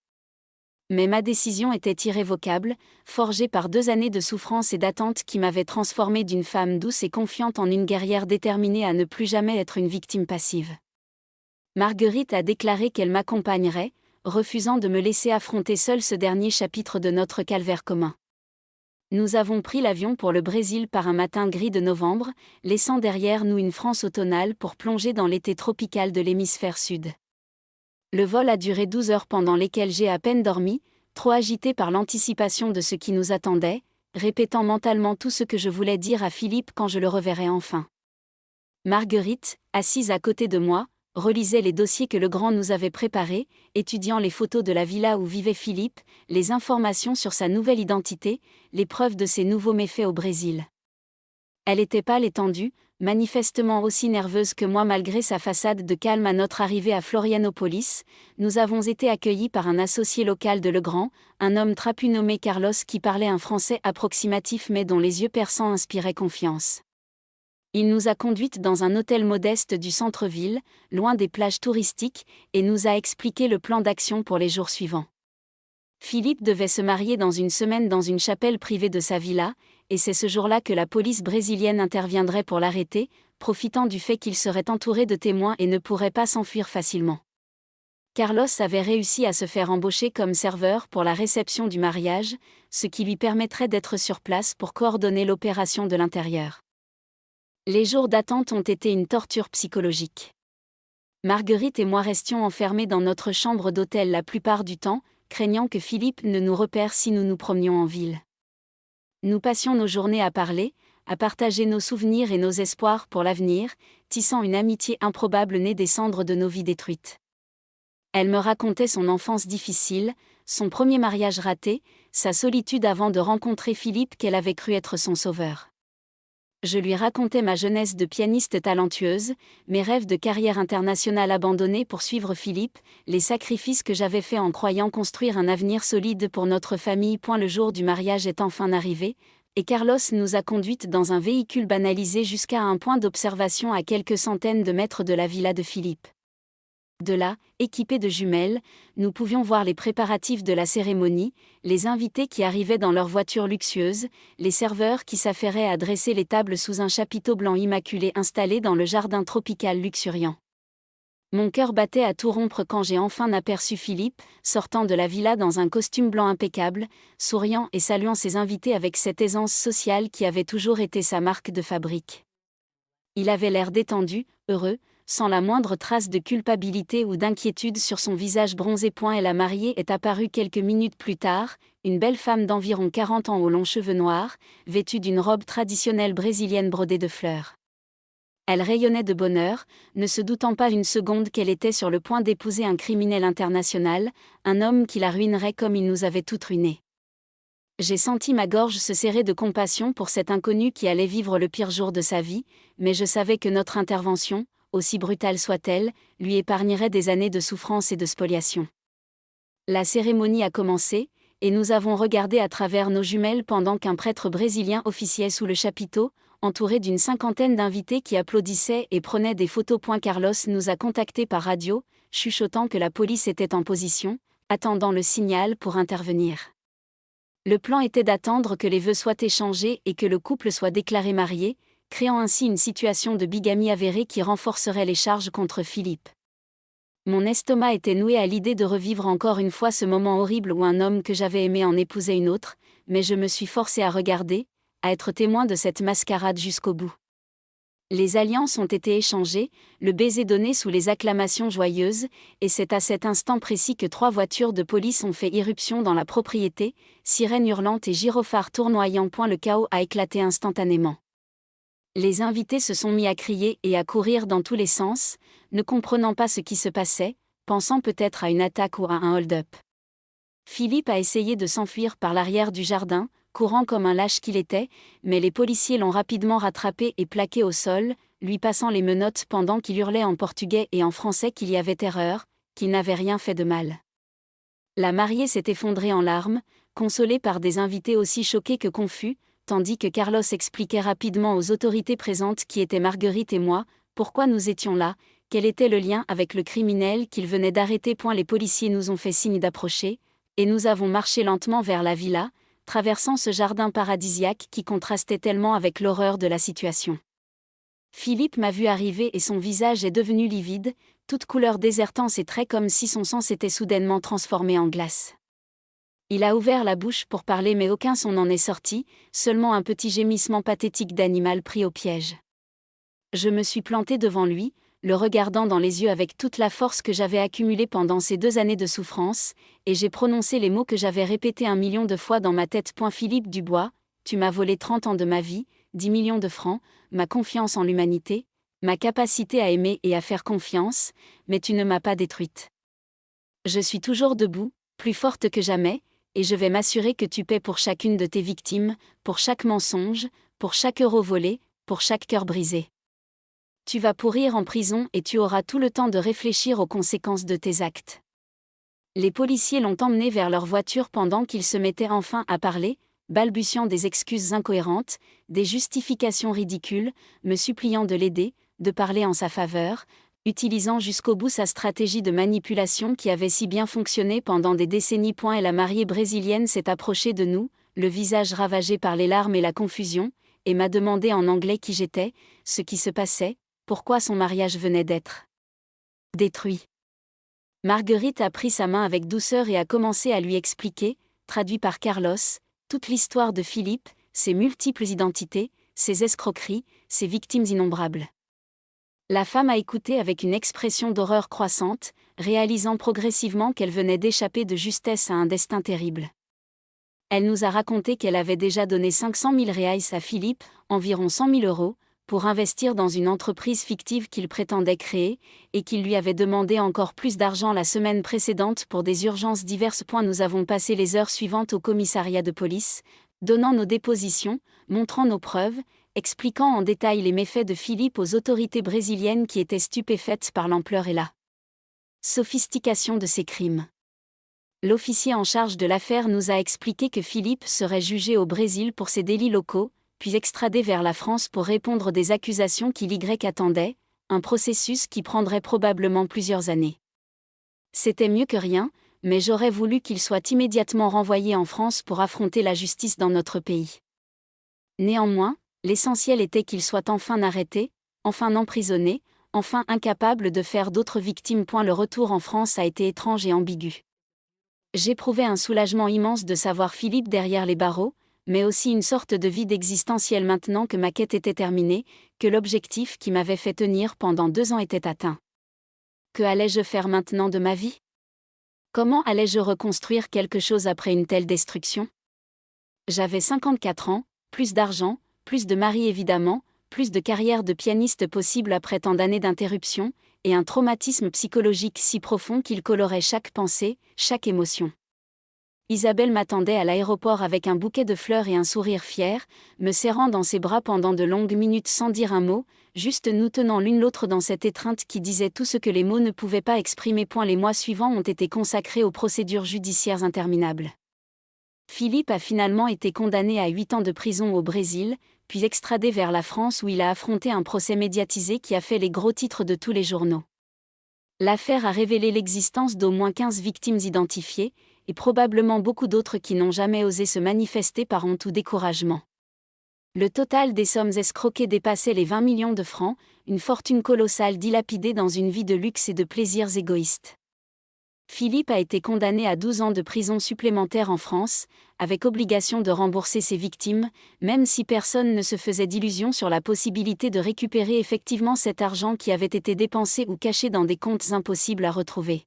S1: Mais ma décision était irrévocable, forgée par 2 années de souffrance et d'attente qui m'avaient transformée d'une femme douce et confiante en une guerrière déterminée à ne plus jamais être une victime passive. Marguerite a déclaré qu'elle m'accompagnerait, refusant de me laisser affronter seule ce dernier chapitre de notre calvaire commun. Nous avons pris l'avion pour le Brésil par un matin gris de novembre, laissant derrière nous une France automnale pour plonger dans l'été tropical de l'hémisphère sud. Le vol a duré 12 heures pendant lesquelles j'ai à peine dormi, trop agitée par l'anticipation de ce qui nous attendait, répétant mentalement tout ce que je voulais dire à Philippe quand je le reverrais enfin. Marguerite, assise à côté de moi, relisait les dossiers que le grand nous avait préparés, étudiant les photos de la villa où vivait Philippe, les informations sur sa nouvelle identité, les preuves de ses nouveaux méfaits au Brésil. Elle était pâle et tendue, manifestement aussi nerveuse que moi malgré sa façade de calme. À notre arrivée à Florianópolis, nous avons été accueillis par un associé local de Legrand, un homme trapu nommé Carlos qui parlait un français approximatif mais dont les yeux perçants inspiraient confiance. Il nous a conduites dans un hôtel modeste du centre-ville, loin des plages touristiques, et nous a expliqué le plan d'action pour les jours suivants. Philippe devait se marier dans une semaine dans une chapelle privée de sa villa, et c'est ce jour-là que la police brésilienne interviendrait pour l'arrêter, profitant du fait qu'il serait entouré de témoins et ne pourrait pas s'enfuir facilement. Carlos avait réussi à se faire embaucher comme serveur pour la réception du mariage, ce qui lui permettrait d'être sur place pour coordonner l'opération de l'intérieur. Les jours d'attente ont été une torture psychologique. Marguerite et moi restions enfermés dans notre chambre d'hôtel la plupart du temps, craignant que Philippe ne nous repère si nous nous promenions en ville. Nous passions nos journées à parler, à partager nos souvenirs et nos espoirs pour l'avenir, tissant une amitié improbable née des cendres de nos vies détruites. Elle me racontait son enfance difficile, son premier mariage raté, sa solitude avant de rencontrer Philippe qu'elle avait cru être son sauveur. Je lui racontais ma jeunesse de pianiste talentueuse, mes rêves de carrière internationale abandonnés pour suivre Philippe, les sacrifices que j'avais faits en croyant construire un avenir solide pour notre famille. Le jour du mariage est enfin arrivé, et Carlos nous a conduites dans un véhicule banalisé jusqu'à un point d'observation à quelques centaines de mètres de la villa de Philippe. De là, équipés de jumelles, nous pouvions voir les préparatifs de la cérémonie, les invités qui arrivaient dans leurs voitures luxueuses, les serveurs qui s'affairaient à dresser les tables sous un chapiteau blanc immaculé installé dans le jardin tropical luxuriant. Mon cœur battait à tout rompre quand j'ai enfin aperçu Philippe, sortant de la villa dans un costume blanc impeccable, souriant et saluant ses invités avec cette aisance sociale qui avait toujours été sa marque de fabrique. Il avait l'air détendu, heureux, sans la moindre trace de culpabilité ou d'inquiétude sur son visage bronzé. Et la mariée est apparue quelques minutes plus tard, une belle femme d'environ 40 ans aux longs cheveux noirs, vêtue d'une robe traditionnelle brésilienne brodée de fleurs. Elle rayonnait de bonheur, ne se doutant pas une seconde qu'elle était sur le point d'épouser un criminel international, un homme qui la ruinerait comme il nous avait toutes ruinées. J'ai senti ma gorge se serrer de compassion pour cet inconnu qui allait vivre le pire jour de sa vie, mais je savais que notre intervention, aussi brutale soit-elle, lui épargnerait des années de souffrance et de spoliation. La cérémonie a commencé, et nous avons regardé à travers nos jumelles pendant qu'un prêtre brésilien officiait sous le chapiteau, entouré d'une cinquantaine d'invités qui applaudissaient et prenaient des photos. Carlos nous a contactés par radio, chuchotant que la police était en position, attendant le signal pour intervenir. Le plan était d'attendre que les vœux soient échangés et que le couple soit déclaré marié, créant ainsi une situation de bigamie avérée qui renforcerait les charges contre Philippe. Mon estomac était noué à l'idée de revivre encore une fois ce moment horrible où un homme que j'avais aimé en épousait une autre, mais je me suis forcé à regarder, à être témoin de cette mascarade jusqu'au bout. Les alliances ont été échangées, le baiser donné sous les acclamations joyeuses, et c'est à cet instant précis que 3 voitures de police ont fait irruption dans la propriété, sirènes hurlantes et gyrophares tournoyants. Le chaos a éclaté instantanément. Les invités se sont mis à crier et à courir dans tous les sens, ne comprenant pas ce qui se passait, pensant peut-être à une attaque ou à un hold-up. Philippe a essayé de s'enfuir par l'arrière du jardin, courant comme un lâche qu'il était, mais les policiers l'ont rapidement rattrapé et plaqué au sol, lui passant les menottes pendant qu'il hurlait en portugais et en français qu'il y avait erreur, qu'il n'avait rien fait de mal. La mariée s'est effondrée en larmes, consolée par des invités aussi choqués que confus, tandis que Carlos expliquait rapidement aux autorités présentes qui étaient Marguerite et moi, pourquoi nous étions là, quel était le lien avec le criminel qu'il venait d'arrêter. Les policiers nous ont fait signe d'approcher, et nous avons marché lentement vers la villa, traversant ce jardin paradisiaque qui contrastait tellement avec l'horreur de la situation. Philippe m'a vu arriver et son visage est devenu livide, toute couleur désertant ses traits comme si son sang s'était soudainement transformé en glace. Il a ouvert la bouche pour parler mais aucun son n'en est sorti, seulement un petit gémissement pathétique d'animal pris au piège. Je me suis plantée devant lui, le regardant dans les yeux avec toute la force que j'avais accumulée pendant ces 2 années de souffrance, et j'ai prononcé les mots que j'avais répétés 1 million de fois dans ma tête. Philippe Dubois, tu m'as volé 30 ans de ma vie, 10 millions de francs, ma confiance en l'humanité, ma capacité à aimer et à faire confiance, mais tu ne m'as pas détruite. Je suis toujours debout, plus forte que jamais, et je vais m'assurer que tu paies pour chacune de tes victimes, pour chaque mensonge, pour chaque euro volé, pour chaque cœur brisé. Tu vas pourrir en prison et tu auras tout le temps de réfléchir aux conséquences de tes actes. Les policiers l'ont emmené vers leur voiture pendant qu'il se mettait enfin à parler, balbutiant des excuses incohérentes, des justifications ridicules, me suppliant de l'aider, de parler en sa faveur, utilisant jusqu'au bout sa stratégie de manipulation qui avait si bien fonctionné pendant des décennies. Et la mariée brésilienne s'est approchée de nous, le visage ravagé par les larmes et la confusion, et m'a demandé en anglais qui j'étais, ce qui se passait, pourquoi son mariage venait d'être détruit. Marguerite a pris sa main avec douceur et a commencé à lui expliquer, traduit par Carlos, toute l'histoire de Philippe, ses multiples identités, ses escroqueries, ses victimes innombrables. La femme a écouté avec une expression d'horreur croissante, réalisant progressivement qu'elle venait d'échapper de justesse à un destin terrible. Elle nous a raconté qu'elle avait déjà donné 500 000 reais à Philippe, environ 100 000 euros, pour investir dans une entreprise fictive qu'il prétendait créer, et qu'il lui avait demandé encore plus d'argent la semaine précédente pour des urgences diverses. Nous avons passé les heures suivantes au commissariat de police, donnant nos dépositions, montrant nos preuves, expliquant en détail les méfaits de Philippe aux autorités brésiliennes qui étaient stupéfaites par l'ampleur et la sophistication de ses crimes. L'officier en charge de l'affaire nous a expliqué que Philippe serait jugé au Brésil pour ses délits locaux, puis extradé vers la France pour répondre des accusations qu'il y attendait, un processus qui prendrait probablement plusieurs années. C'était mieux que rien, mais j'aurais voulu qu'il soit immédiatement renvoyé en France pour affronter la justice dans notre pays. Néanmoins, l'essentiel était qu'il soit enfin arrêté, enfin emprisonné, enfin incapable de faire d'autres victimes. Le retour en France a été étrange et ambigu. J'éprouvais un soulagement immense de savoir Philippe derrière les barreaux, mais aussi une sorte de vide existentiel maintenant que ma quête était terminée, que l'objectif qui m'avait fait tenir pendant 2 ans était atteint. Que allais-je faire maintenant de ma vie ? Comment allais-je reconstruire quelque chose après une telle destruction ? J'avais 54 ans, plus d'argent, plus de mari évidemment, plus de carrière de pianiste possible après tant d'années d'interruption, et un traumatisme psychologique si profond qu'il colorait chaque pensée, chaque émotion. Isabelle m'attendait à l'aéroport avec un bouquet de fleurs et un sourire fier, me serrant dans ses bras pendant de longues minutes sans dire un mot, juste nous tenant l'une l'autre dans cette étreinte qui disait tout ce que les mots ne pouvaient pas exprimer. Les mois suivants ont été consacrés aux procédures judiciaires interminables. Philippe a finalement été condamné à 8 ans de prison au Brésil, puis extradé vers la France où il a affronté un procès médiatisé qui a fait les gros titres de tous les journaux. L'affaire a révélé l'existence d'au moins 15 victimes identifiées, et probablement beaucoup d'autres qui n'ont jamais osé se manifester par honte ou découragement. Le total des sommes escroquées dépassait les 20 millions de francs, une fortune colossale dilapidée dans une vie de luxe et de plaisirs égoïstes. Philippe a été condamné à 12 ans de prison supplémentaire en France, avec obligation de rembourser ses victimes, même si personne ne se faisait d'illusions sur la possibilité de récupérer effectivement cet argent qui avait été dépensé ou caché dans des comptes impossibles à retrouver.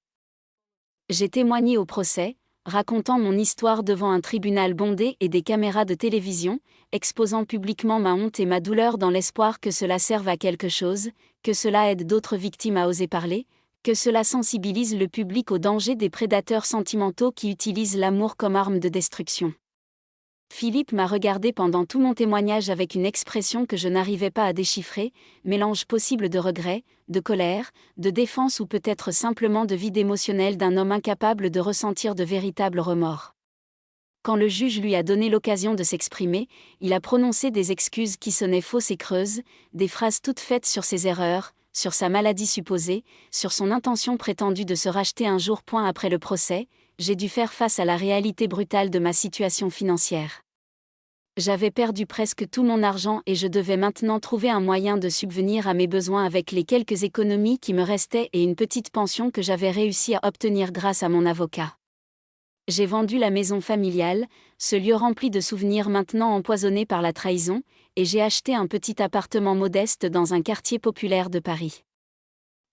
S1: J'ai témoigné au procès, racontant mon histoire devant un tribunal bondé et des caméras de télévision, exposant publiquement ma honte et ma douleur dans l'espoir que cela serve à quelque chose, que cela aide d'autres victimes à oser parler, que cela sensibilise le public au danger des prédateurs sentimentaux qui utilisent l'amour comme arme de destruction. Philippe m'a regardé pendant tout mon témoignage avec une expression que je n'arrivais pas à déchiffrer, mélange possible de regret, de colère, de défense ou peut-être simplement de vide émotionnel d'un homme incapable de ressentir de véritables remords. Quand le juge lui a donné l'occasion de s'exprimer, il a prononcé des excuses qui sonnaient fausses et creuses, des phrases toutes faites sur ses erreurs, sur sa maladie supposée, sur son intention prétendue de se racheter un jour. Après le procès, j'ai dû faire face à la réalité brutale de ma situation financière. J'avais perdu presque tout mon argent et je devais maintenant trouver un moyen de subvenir à mes besoins avec les quelques économies qui me restaient et une petite pension que j'avais réussi à obtenir grâce à mon avocat. J'ai vendu la maison familiale, ce lieu rempli de souvenirs maintenant empoisonné par la trahison, et j'ai acheté un petit appartement modeste dans un quartier populaire de Paris.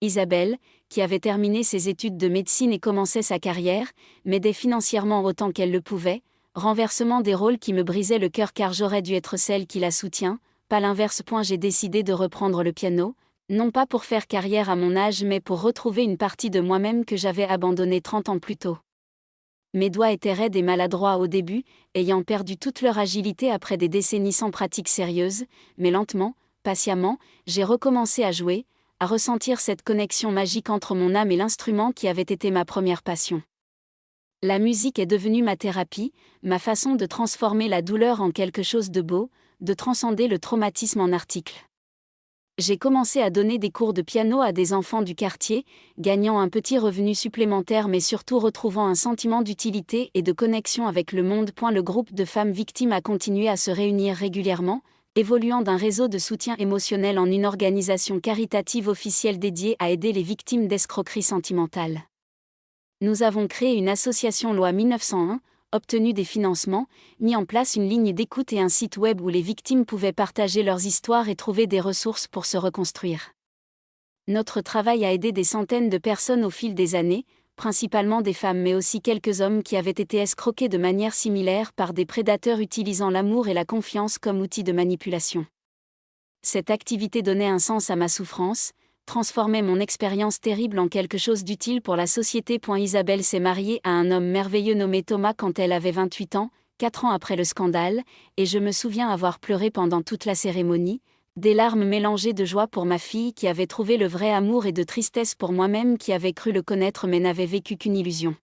S1: Isabelle, qui avait terminé ses études de médecine et commençait sa carrière, m'aidait financièrement autant qu'elle le pouvait, renversement des rôles qui me brisaient le cœur car j'aurais dû être celle qui la soutient, pas l'inverse. J'ai décidé de reprendre le piano, non pas pour faire carrière à mon âge mais pour retrouver une partie de moi-même que j'avais abandonnée 30 ans plus tôt. Mes doigts étaient raides et maladroits au début, ayant perdu toute leur agilité après des décennies sans pratique sérieuse, mais lentement, patiemment, j'ai recommencé à jouer, à ressentir cette connexion magique entre mon âme et l'instrument qui avait été ma première passion. La musique est devenue ma thérapie, ma façon de transformer la douleur en quelque chose de beau, de transcender le traumatisme en article. J'ai commencé à donner des cours de piano à des enfants du quartier, gagnant un petit revenu supplémentaire mais surtout retrouvant un sentiment d'utilité et de connexion avec le monde. Le groupe de femmes victimes a continué à se réunir régulièrement, évoluant d'un réseau de soutien émotionnel en une organisation caritative officielle dédiée à aider les victimes d'escroqueries sentimentales. Nous avons créé une association loi 1901, obtenu des financements, mis en place une ligne d'écoute et un site web où les victimes pouvaient partager leurs histoires et trouver des ressources pour se reconstruire. Notre travail a aidé des centaines de personnes au fil des années, principalement des femmes mais aussi quelques hommes qui avaient été escroqués de manière similaire par des prédateurs utilisant l'amour et la confiance comme outil de manipulation. Cette activité donnait un sens à ma souffrance, transformait mon expérience terrible en quelque chose d'utile pour la société. Isabelle s'est mariée à un homme merveilleux nommé Thomas quand elle avait 28 ans, 4 ans après le scandale, et je me souviens avoir pleuré pendant toute la cérémonie, des larmes mélangées de joie pour ma fille qui avait trouvé le vrai amour et de tristesse pour moi-même qui avait cru le connaître mais n'avait vécu qu'une illusion.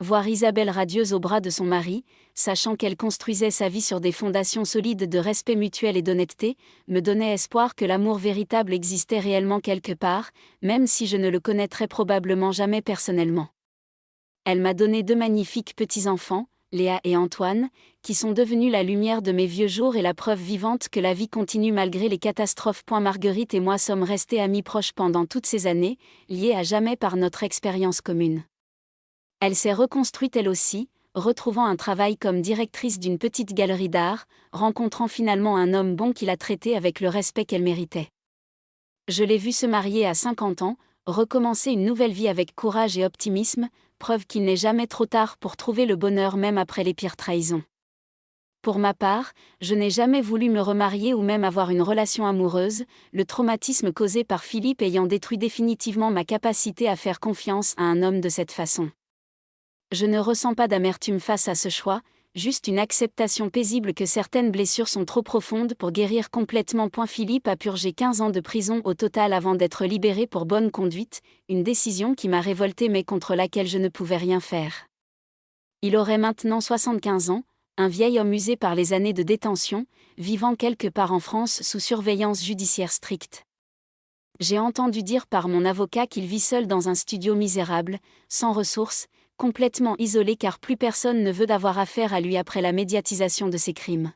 S1: Voir Isabelle radieuse au bras de son mari, sachant qu'elle construisait sa vie sur des fondations solides de respect mutuel et d'honnêteté, me donnait espoir que l'amour véritable existait réellement quelque part, même si je ne le connaîtrais probablement jamais personnellement. Elle m'a donné 2 magnifiques petits-enfants, Léa et Antoine, qui sont devenus la lumière de mes vieux jours et la preuve vivante que la vie continue malgré les catastrophes. Marguerite et moi sommes restés amis proches pendant toutes ces années, liés à jamais par notre expérience commune. Elle s'est reconstruite elle aussi, retrouvant un travail comme directrice d'une petite galerie d'art, rencontrant finalement un homme bon qui l'a traitée avec le respect qu'elle méritait. Je l'ai vue se marier à 50 ans, recommencer une nouvelle vie avec courage et optimisme, preuve qu'il n'est jamais trop tard pour trouver le bonheur même après les pires trahisons. Pour ma part, je n'ai jamais voulu me remarier ou même avoir une relation amoureuse, le traumatisme causé par Philippe ayant détruit définitivement ma capacité à faire confiance à un homme de cette façon. Je ne ressens pas d'amertume face à ce choix, juste une acceptation paisible que certaines blessures sont trop profondes pour guérir complètement. Philippe a purgé 15 ans de prison au total avant d'être libéré pour bonne conduite, une décision qui m'a révoltée mais contre laquelle je ne pouvais rien faire. Il aurait maintenant 75 ans, un vieil homme usé par les années de détention, vivant quelque part en France sous surveillance judiciaire stricte. J'ai entendu dire par mon avocat qu'il vit seul dans un studio misérable, sans ressources, complètement isolé car plus personne ne veut d'avoir affaire à lui après la médiatisation de ses crimes.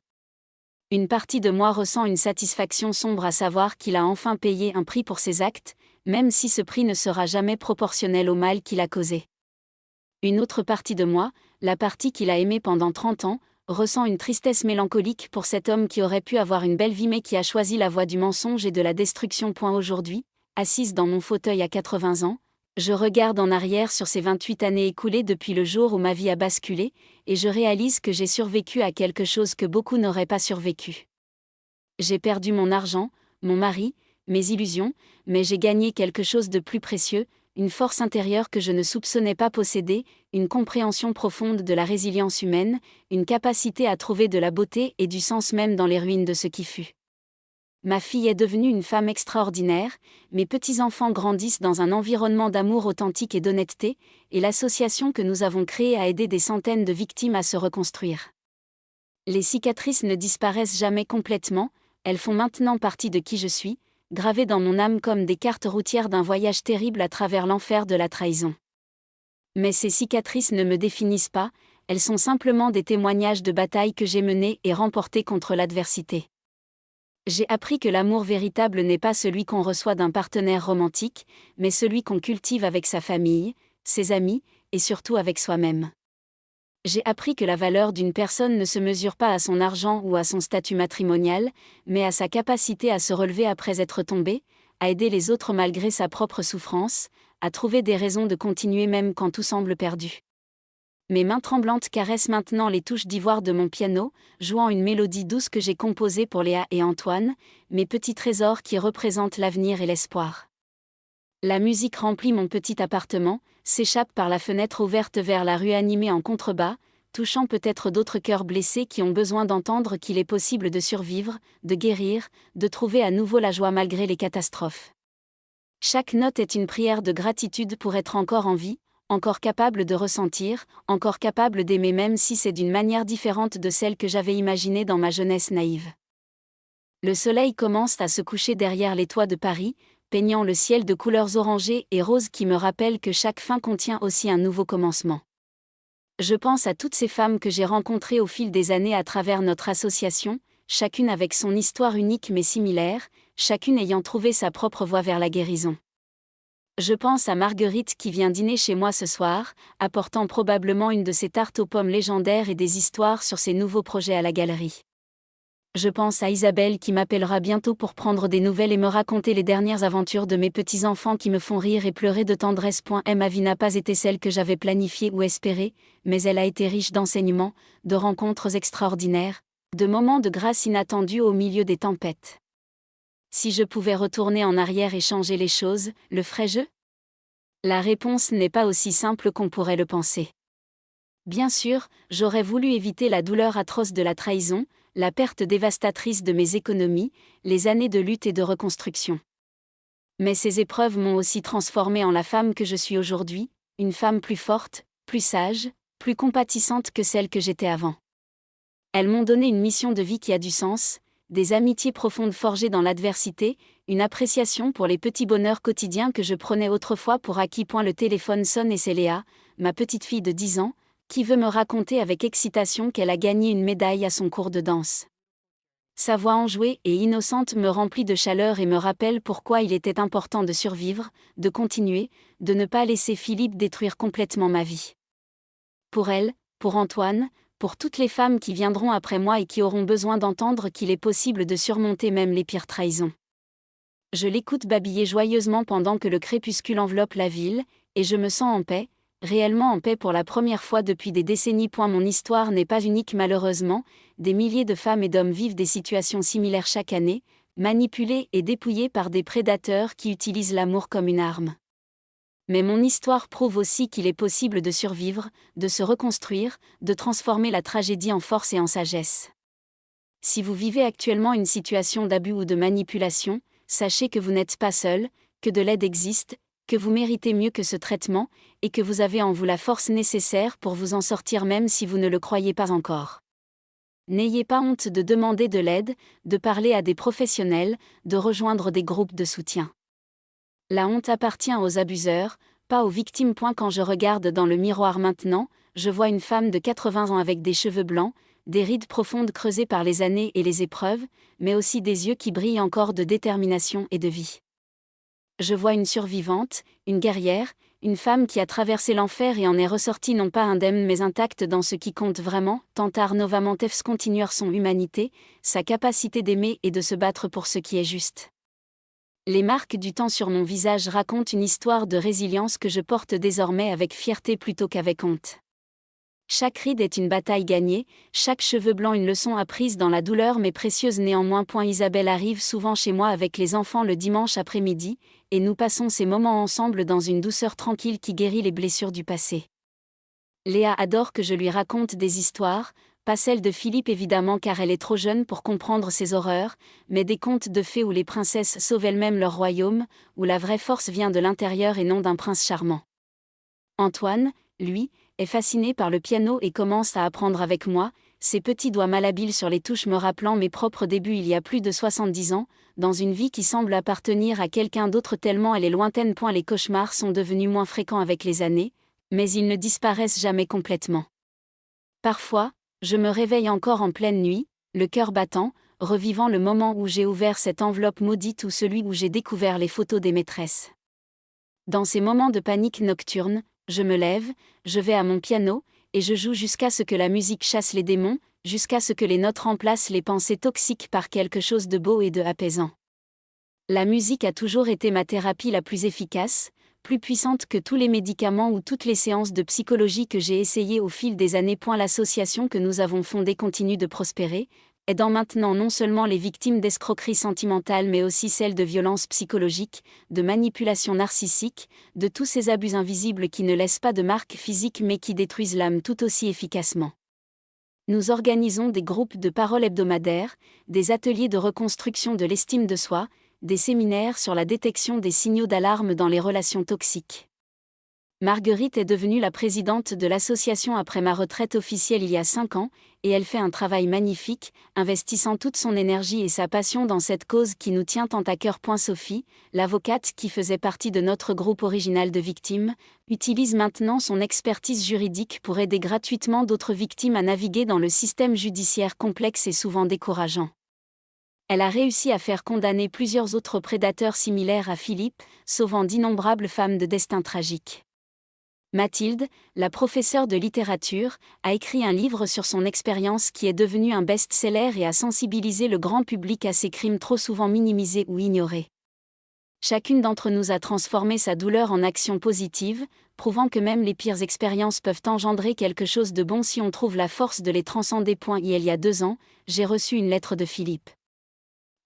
S1: Une partie de moi ressent une satisfaction sombre à savoir qu'il a enfin payé un prix pour ses actes, même si ce prix ne sera jamais proportionnel au mal qu'il a causé. Une autre partie de moi, la partie qu'il a aimée pendant 30 ans, ressent une tristesse mélancolique pour cet homme qui aurait pu avoir une belle vie mais qui a choisi la voie du mensonge et de la destruction. Aujourd'hui, assise dans mon fauteuil à 80 ans, je regarde en arrière sur ces 28 années écoulées depuis le jour où ma vie a basculé, et je réalise que j'ai survécu à quelque chose que beaucoup n'auraient pas survécu. J'ai perdu mon argent, mon mari, mes illusions, mais j'ai gagné quelque chose de plus précieux, une force intérieure que je ne soupçonnais pas posséder, une compréhension profonde de la résilience humaine, une capacité à trouver de la beauté et du sens même dans les ruines de ce qui fut. Ma fille est devenue une femme extraordinaire, mes petits-enfants grandissent dans un environnement d'amour authentique et d'honnêteté, et l'association que nous avons créée a aidé des centaines de victimes à se reconstruire. Les cicatrices ne disparaissent jamais complètement, elles font maintenant partie de qui je suis, gravées dans mon âme comme des cartes routières d'un voyage terrible à travers l'enfer de la trahison. Mais ces cicatrices ne me définissent pas, elles sont simplement des témoignages de batailles que j'ai menées et remportées contre l'adversité. J'ai appris que l'amour véritable n'est pas celui qu'on reçoit d'un partenaire romantique, mais celui qu'on cultive avec sa famille, ses amis, et surtout avec soi-même. J'ai appris que la valeur d'une personne ne se mesure pas à son argent ou à son statut matrimonial, mais à sa capacité à se relever après être tombée, à aider les autres malgré sa propre souffrance, à trouver des raisons de continuer même quand tout semble perdu. Mes mains tremblantes caressent maintenant les touches d'ivoire de mon piano, jouant une mélodie douce que j'ai composée pour Léa et Antoine, mes petits trésors qui représentent l'avenir et l'espoir. La musique remplit mon petit appartement, s'échappe par la fenêtre ouverte vers la rue animée en contrebas, touchant peut-être d'autres cœurs blessés qui ont besoin d'entendre qu'il est possible de survivre, de guérir, de trouver à nouveau la joie malgré les catastrophes. Chaque note est une prière de gratitude pour être encore en vie, encore capable de ressentir, encore capable d'aimer même si c'est d'une manière différente de celle que j'avais imaginée dans ma jeunesse naïve. Le soleil commence à se coucher derrière les toits de Paris, peignant le ciel de couleurs orangées et roses qui me rappellent que chaque fin contient aussi un nouveau commencement. Je pense à toutes ces femmes que j'ai rencontrées au fil des années à travers notre association, chacune avec son histoire unique mais similaire, chacune ayant trouvé sa propre voie vers la guérison. Je pense à Marguerite qui vient dîner chez moi ce soir, apportant probablement une de ses tartes aux pommes légendaires et des histoires sur ses nouveaux projets à la galerie. Je pense à Isabelle qui m'appellera bientôt pour prendre des nouvelles et me raconter les dernières aventures de mes petits-enfants qui me font rire et pleurer de tendresse. Ma vie n'a pas été celle que j'avais planifiée ou espérée, mais elle a été riche d'enseignements, de rencontres extraordinaires, de moments de grâce inattendus au milieu des tempêtes. Si je pouvais retourner en arrière et changer les choses, le ferais-je ? La réponse n'est pas aussi simple qu'on pourrait le penser. Bien sûr, j'aurais voulu éviter la douleur atroce de la trahison, la perte dévastatrice de mes économies, les années de lutte et de reconstruction. Mais ces épreuves m'ont aussi transformée en la femme que je suis aujourd'hui, une femme plus forte, plus sage, plus compatissante que celle que j'étais avant. Elles m'ont donné une mission de vie qui a du sens, des amitiés profondes forgées dans l'adversité, une appréciation pour les petits bonheurs quotidiens que je prenais autrefois pour acquis. Le téléphone sonne et c'est Léa, ma petite fille de 10 ans, qui veut me raconter avec excitation qu'elle a gagné une médaille à son cours de danse. Sa voix enjouée et innocente me remplit de chaleur et me rappelle pourquoi il était important de survivre, de continuer, de ne pas laisser Philippe détruire complètement ma vie. Pour elle, pour Antoine, pour toutes les femmes qui viendront après moi et qui auront besoin d'entendre qu'il est possible de surmonter même les pires trahisons. Je l'écoute babiller joyeusement pendant que le crépuscule enveloppe la ville, et je me sens en paix, réellement en paix pour la première fois depuis des décennies. Mon histoire n'est pas unique malheureusement, des milliers de femmes et d'hommes vivent des situations similaires chaque année, manipulés et dépouillés par des prédateurs qui utilisent l'amour comme une arme. Mais mon histoire prouve aussi qu'il est possible de survivre, de se reconstruire, de transformer la tragédie en force et en sagesse. Si vous vivez actuellement une situation d'abus ou de manipulation, sachez que vous n'êtes pas seul, que de l'aide existe, que vous méritez mieux que ce traitement, et que vous avez en vous la force nécessaire pour vous en sortir même si vous ne le croyez pas encore. N'ayez pas honte de demander de l'aide, de parler à des professionnels, de rejoindre des groupes de soutien. La honte appartient aux abuseurs, pas aux victimes. Quand je regarde dans le miroir maintenant, je vois une femme de 80 ans avec des cheveux blancs, des rides profondes creusées par les années et les épreuves, mais aussi des yeux qui brillent encore de détermination et de vie. Je vois une survivante, une guerrière, une femme qui a traversé l'enfer et en est ressortie non pas indemne mais intacte dans ce qui compte vraiment. Arnaud Mantefs continue son humanité, sa capacité d'aimer et de se battre pour ce qui est juste. Les marques du temps sur mon visage racontent une histoire de résilience que je porte désormais avec fierté plutôt qu'avec honte. Chaque ride est une bataille gagnée, chaque cheveu blanc une leçon apprise dans la douleur mais précieuse néanmoins. Isabelle arrive souvent chez moi avec les enfants le dimanche après-midi, et nous passons ces moments ensemble dans une douceur tranquille qui guérit les blessures du passé. Léa adore que je lui raconte des histoires, pas celles de Philippe évidemment car elle est trop jeune pour comprendre ces horreurs, mais des contes de fées où les princesses sauvent elles-mêmes leur royaume, où la vraie force vient de l'intérieur et non d'un prince charmant. Antoine, lui, est fasciné par le piano et commence à apprendre avec moi, ses petits doigts malhabiles sur les touches me rappelant mes propres débuts il y a plus de 70 ans, dans une vie qui semble appartenir à quelqu'un d'autre tellement elle est lointaine. Les cauchemars sont devenus moins fréquents avec les années, mais ils ne disparaissent jamais complètement. Parfois, je me réveille encore en pleine nuit, le cœur battant, revivant le moment où j'ai ouvert cette enveloppe maudite ou celui où j'ai découvert les photos des maîtresses. Dans ces moments de panique nocturne, je me lève, je vais à mon piano, et je joue jusqu'à ce que la musique chasse les démons, jusqu'à ce que les notes remplacent les pensées toxiques par quelque chose de beau et de apaisant. La musique a toujours été ma thérapie la plus efficace, plus puissante que tous les médicaments ou toutes les séances de psychologie que j'ai essayées au fil des années. L'association que nous avons fondée continue de prospérer, aidant maintenant non seulement les victimes d'escroqueries sentimentales mais aussi celles de violences psychologiques, de manipulations narcissiques, de tous ces abus invisibles qui ne laissent pas de marque physique mais qui détruisent l'âme tout aussi efficacement. Nous organisons des groupes de parole hebdomadaires, des ateliers de reconstruction de l'estime de soi, des séminaires sur la détection des signaux d'alarme dans les relations toxiques. Marguerite est devenue la présidente de l'association après ma retraite officielle il y a 5 ans, et elle fait un travail magnifique, investissant toute son énergie et sa passion dans cette cause qui nous tient tant à cœur. Sophie, l'avocate qui faisait partie de notre groupe original de victimes, utilise maintenant son expertise juridique pour aider gratuitement d'autres victimes à naviguer dans le système judiciaire complexe et souvent décourageant. Elle a réussi à faire condamner plusieurs autres prédateurs similaires à Philippe, sauvant d'innombrables femmes de destin tragique. Mathilde, la professeure de littérature, a écrit un livre sur son expérience qui est devenu un best-seller et a sensibilisé le grand public à ces crimes trop souvent minimisés ou ignorés. Chacune d'entre nous a transformé sa douleur en action positive, prouvant que même les pires expériences peuvent engendrer quelque chose de bon si on trouve la force de les transcender. Il y a 2 ans, j'ai reçu une lettre de Philippe.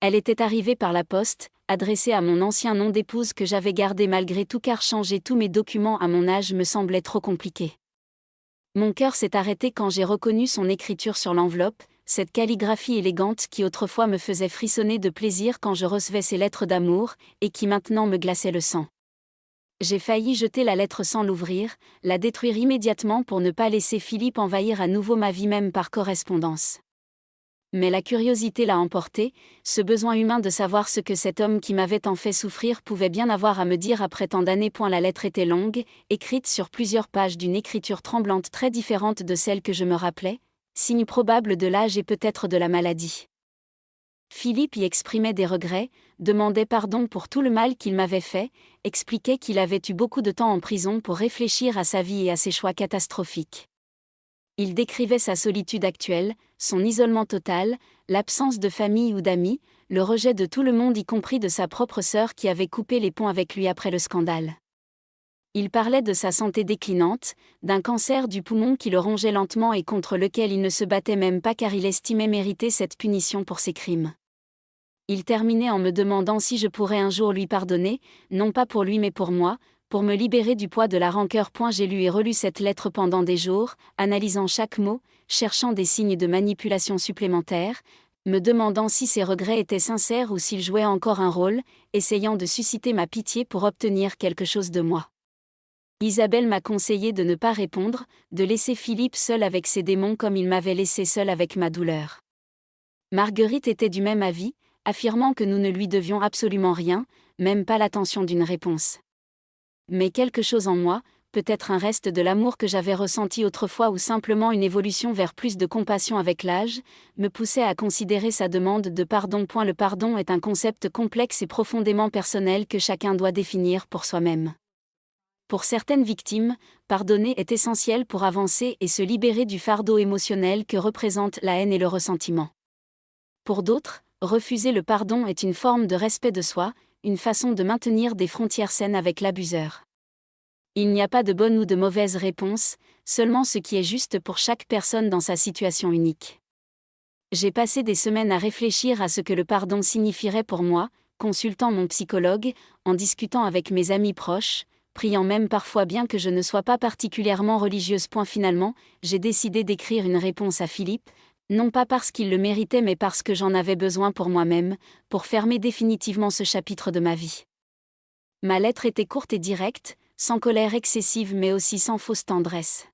S1: Elle était arrivée par la poste, adressée à mon ancien nom d'épouse que j'avais gardé malgré tout car changer tous mes documents à mon âge me semblait trop compliqué. Mon cœur s'est arrêté quand j'ai reconnu son écriture sur l'enveloppe, cette calligraphie élégante qui autrefois me faisait frissonner de plaisir quand je recevais ces lettres d'amour, et qui maintenant me glaçait le sang. J'ai failli jeter la lettre sans l'ouvrir, la détruire immédiatement pour ne pas laisser Philippe envahir à nouveau ma vie même par correspondance. Mais la curiosité l'a emporté, ce besoin humain de savoir ce que cet homme qui m'avait tant fait souffrir pouvait bien avoir à me dire après tant d'années. La lettre était longue, écrite sur plusieurs pages d'une écriture tremblante très différente de celle que je me rappelais, signe probable de l'âge et peut-être de la maladie. Philippe y exprimait des regrets, demandait pardon pour tout le mal qu'il m'avait fait, expliquait qu'il avait eu beaucoup de temps en prison pour réfléchir à sa vie et à ses choix catastrophiques. Il décrivait sa solitude actuelle, son isolement total, l'absence de famille ou d'amis, le rejet de tout le monde y compris de sa propre sœur qui avait coupé les ponts avec lui après le scandale. Il parlait de sa santé déclinante, d'un cancer du poumon qui le rongeait lentement et contre lequel il ne se battait même pas car il estimait mériter cette punition pour ses crimes. Il terminait en me demandant si je pourrais un jour lui pardonner, non pas pour lui mais pour moi, pour me libérer du poids de la rancœur. J'ai lu et relu cette lettre pendant des jours, analysant chaque mot, cherchant des signes de manipulation supplémentaires, me demandant si ses regrets étaient sincères ou s'il jouait encore un rôle, essayant de susciter ma pitié pour obtenir quelque chose de moi. Isabelle m'a conseillé de ne pas répondre, de laisser Philippe seul avec ses démons comme il m'avait laissé seul avec ma douleur. Marguerite était du même avis, affirmant que nous ne lui devions absolument rien, même pas l'attention d'une réponse. Mais quelque chose en moi, peut-être un reste de l'amour que j'avais ressenti autrefois ou simplement une évolution vers plus de compassion avec l'âge, me poussait à considérer sa demande de pardon. Le pardon est un concept complexe et profondément personnel que chacun doit définir pour soi-même. Pour certaines victimes, pardonner est essentiel pour avancer et se libérer du fardeau émotionnel que représentent la haine et le ressentiment. Pour d'autres, refuser le pardon est une forme de respect de soi, une façon de maintenir des frontières saines avec l'abuseur. Il n'y a pas de bonne ou de mauvaise réponse, seulement ce qui est juste pour chaque personne dans sa situation unique. J'ai passé des semaines à réfléchir à ce que le pardon signifierait pour moi, consultant mon psychologue, en discutant avec mes amis proches, priant même parfois bien que je ne sois pas particulièrement religieuse. Finalement, j'ai décidé d'écrire une réponse à Philippe, non pas parce qu'il le méritait mais parce que j'en avais besoin pour moi-même, pour fermer définitivement ce chapitre de ma vie. Ma lettre était courte et directe, sans colère excessive mais aussi sans fausse tendresse.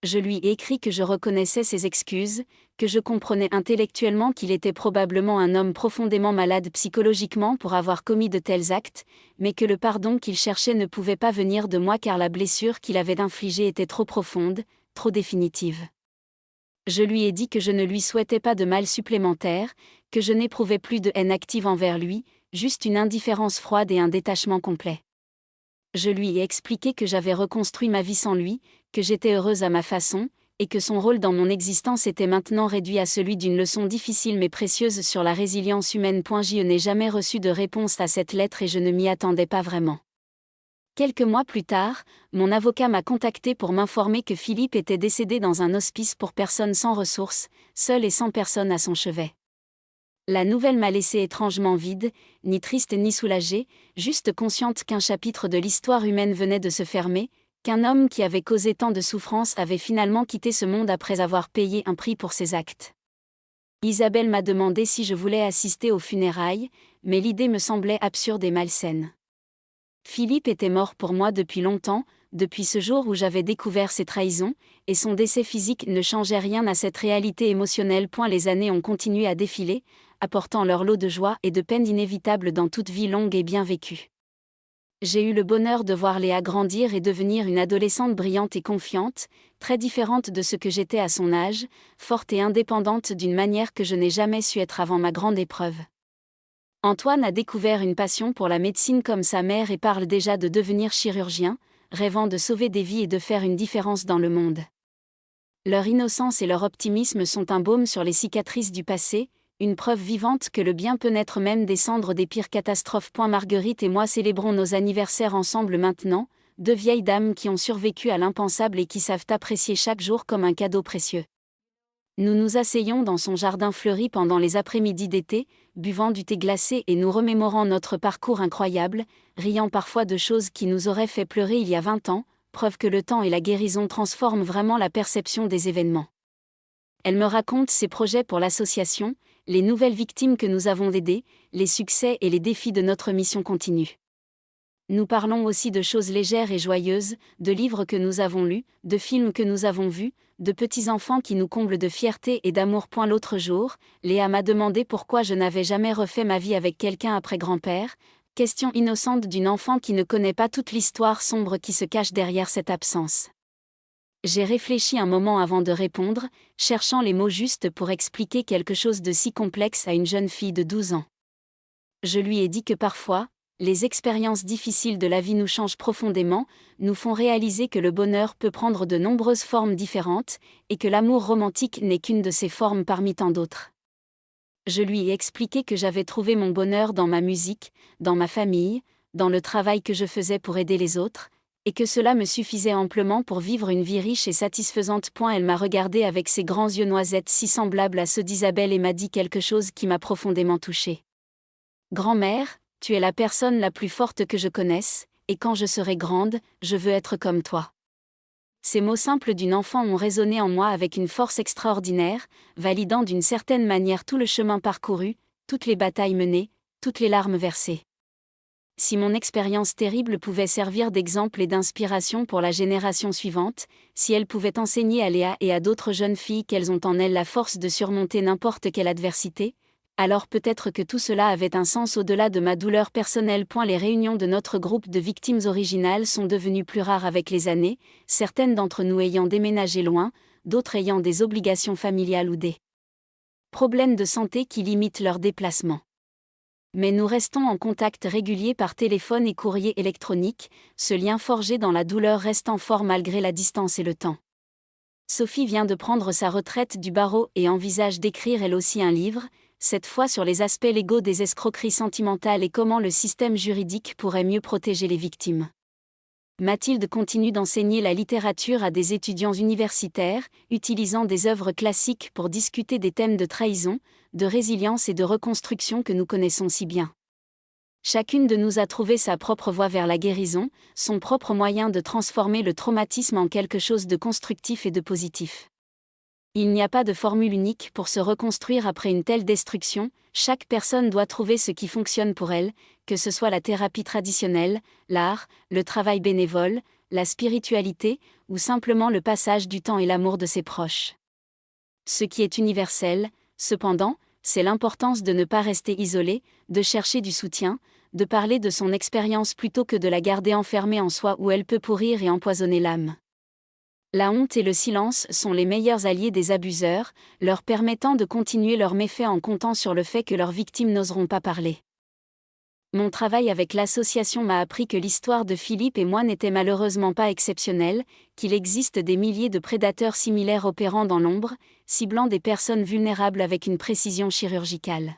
S1: Je lui ai écrit que je reconnaissais ses excuses, que je comprenais intellectuellement qu'il était probablement un homme profondément malade psychologiquement pour avoir commis de tels actes, mais que le pardon qu'il cherchait ne pouvait pas venir de moi car la blessure qu'il avait infligée était trop profonde, trop définitive. Je lui ai dit que je ne lui souhaitais pas de mal supplémentaire, que je n'éprouvais plus de haine active envers lui, juste une indifférence froide et un détachement complet. Je lui ai expliqué que j'avais reconstruit ma vie sans lui, que j'étais heureuse à ma façon, et que son rôle dans mon existence était maintenant réduit à celui d'une leçon difficile mais précieuse sur la résilience humaine. Je n'ai jamais reçu de réponse à cette lettre et je ne m'y attendais pas vraiment. Quelques mois plus tard, mon avocat m'a contacté pour m'informer que Philippe était décédé dans un hospice pour personnes sans ressources, seul et sans personne à son chevet. La nouvelle m'a laissée étrangement vide, ni triste ni soulagée, juste consciente qu'un chapitre de l'histoire humaine venait de se fermer, qu'un homme qui avait causé tant de souffrance avait finalement quitté ce monde après avoir payé un prix pour ses actes. Isabelle m'a demandé si je voulais assister aux funérailles, mais l'idée me semblait absurde et malsaine. Philippe était mort pour moi depuis longtemps, depuis ce jour où j'avais découvert ses trahisons, et son décès physique ne changeait rien à cette réalité émotionnelle. Les années ont continué à défiler, apportant leur lot de joie et de peines inévitables dans toute vie longue et bien vécue. J'ai eu le bonheur de voir Léa grandir et devenir une adolescente brillante et confiante, très différente de ce que j'étais à son âge, forte et indépendante d'une manière que je n'ai jamais su être avant ma grande épreuve. Antoine a découvert une passion pour la médecine comme sa mère et parle déjà de devenir chirurgien, rêvant de sauver des vies et de faire une différence dans le monde. Leur innocence et leur optimisme sont un baume sur les cicatrices du passé, une preuve vivante que le bien peut naître même des cendres des pires catastrophes. Marguerite et moi célébrons nos anniversaires ensemble maintenant, deux vieilles dames qui ont survécu à l'impensable et qui savent apprécier chaque jour comme un cadeau précieux. Nous nous asseyons dans son jardin fleuri pendant les après-midi d'été, buvant du thé glacé et nous remémorant notre parcours incroyable, riant parfois de choses qui nous auraient fait pleurer il y a 20 ans, preuve que le temps et la guérison transforment vraiment la perception des événements. Elle me raconte ses projets pour l'association, les nouvelles victimes que nous avons aidées, les succès et les défis de notre mission continue. Nous parlons aussi de choses légères et joyeuses, de livres que nous avons lus, de films que nous avons vus, de petits-enfants qui nous comblent de fierté et d'amour. L'autre jour, Léa m'a demandé pourquoi je n'avais jamais refait ma vie avec quelqu'un après grand-père, question innocente d'une enfant qui ne connaît pas toute l'histoire sombre qui se cache derrière cette absence. J'ai réfléchi un moment avant de répondre, cherchant les mots justes pour expliquer quelque chose de si complexe à une jeune fille de 12 ans. Je lui ai dit que parfois, les expériences difficiles de la vie nous changent profondément, nous font réaliser que le bonheur peut prendre de nombreuses formes différentes, et que l'amour romantique n'est qu'une de ces formes parmi tant d'autres. Je lui ai expliqué que j'avais trouvé mon bonheur dans ma musique, dans ma famille, dans le travail que je faisais pour aider les autres, et que cela me suffisait amplement pour vivre une vie riche et satisfaisante. Elle m'a regardé avec ses grands yeux noisettes si semblables à ceux d'Isabelle et m'a dit quelque chose qui m'a profondément touchée. « Grand-mère, tu es la personne la plus forte que je connaisse, et quand je serai grande, je veux être comme toi. » Ces mots simples d'une enfant ont résonné en moi avec une force extraordinaire, validant d'une certaine manière tout le chemin parcouru, toutes les batailles menées, toutes les larmes versées. Si mon expérience terrible pouvait servir d'exemple et d'inspiration pour la génération suivante, si elle pouvait enseigner à Léa et à d'autres jeunes filles qu'elles ont en elles la force de surmonter n'importe quelle adversité, alors peut-être que tout cela avait un sens au-delà de ma douleur personnelle. Les réunions de notre groupe de victimes originales sont devenues plus rares avec les années, certaines d'entre nous ayant déménagé loin, d'autres ayant des obligations familiales ou des problèmes de santé qui limitent leurs déplacements. Mais nous restons en contact régulier par téléphone et courrier électronique, ce lien forgé dans la douleur restant fort malgré la distance et le temps. Sophie vient de prendre sa retraite du barreau et envisage d'écrire elle aussi un livre, cette fois sur les aspects légaux des escroqueries sentimentales et comment le système juridique pourrait mieux protéger les victimes. Mathilde continue d'enseigner la littérature à des étudiants universitaires, utilisant des œuvres classiques pour discuter des thèmes de trahison, de résilience et de reconstruction que nous connaissons si bien. Chacune de nous a trouvé sa propre voie vers la guérison, son propre moyen de transformer le traumatisme en quelque chose de constructif et de positif. Il n'y a pas de formule unique pour se reconstruire après une telle destruction, chaque personne doit trouver ce qui fonctionne pour elle, que ce soit la thérapie traditionnelle, l'art, le travail bénévole, la spiritualité, ou simplement le passage du temps et l'amour de ses proches. Ce qui est universel, cependant, c'est l'importance de ne pas rester isolé, de chercher du soutien, de parler de son expérience plutôt que de la garder enfermée en soi où elle peut pourrir et empoisonner l'âme. La honte et le silence sont les meilleurs alliés des abuseurs, leur permettant de continuer leurs méfaits en comptant sur le fait que leurs victimes n'oseront pas parler. Mon travail avec l'association m'a appris que l'histoire de Philippe et moi n'était malheureusement pas exceptionnelle, qu'il existe des milliers de prédateurs similaires opérant dans l'ombre, ciblant des personnes vulnérables avec une précision chirurgicale.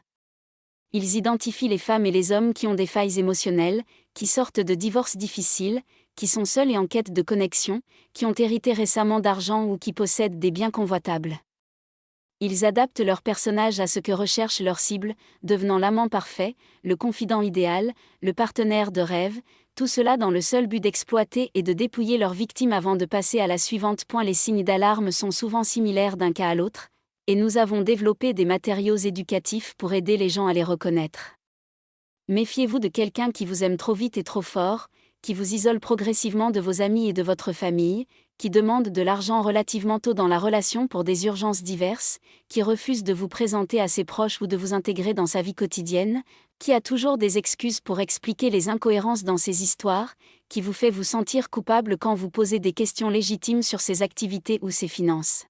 S1: Ils identifient les femmes et les hommes qui ont des failles émotionnelles, qui sortent de divorces difficiles, qui sont seuls et en quête de connexion, qui ont hérité récemment d'argent ou qui possèdent des biens convoitables. Ils adaptent leurs personnages à ce que recherche leur cible, devenant l'amant parfait, le confident idéal, le partenaire de rêve, tout cela dans le seul but d'exploiter et de dépouiller leurs victimes avant de passer à la suivante. Les signes d'alarme sont souvent similaires d'un cas à l'autre, et nous avons développé des matériaux éducatifs pour aider les gens à les reconnaître. Méfiez-vous de quelqu'un qui vous aime trop vite et trop fort, qui vous isole progressivement de vos amis et de votre famille, qui demande de l'argent relativement tôt dans la relation pour des urgences diverses, qui refuse de vous présenter à ses proches ou de vous intégrer dans sa vie quotidienne, qui a toujours des excuses pour expliquer les incohérences dans ses histoires, qui vous fait vous sentir coupable quand vous posez des questions légitimes sur ses activités ou ses finances.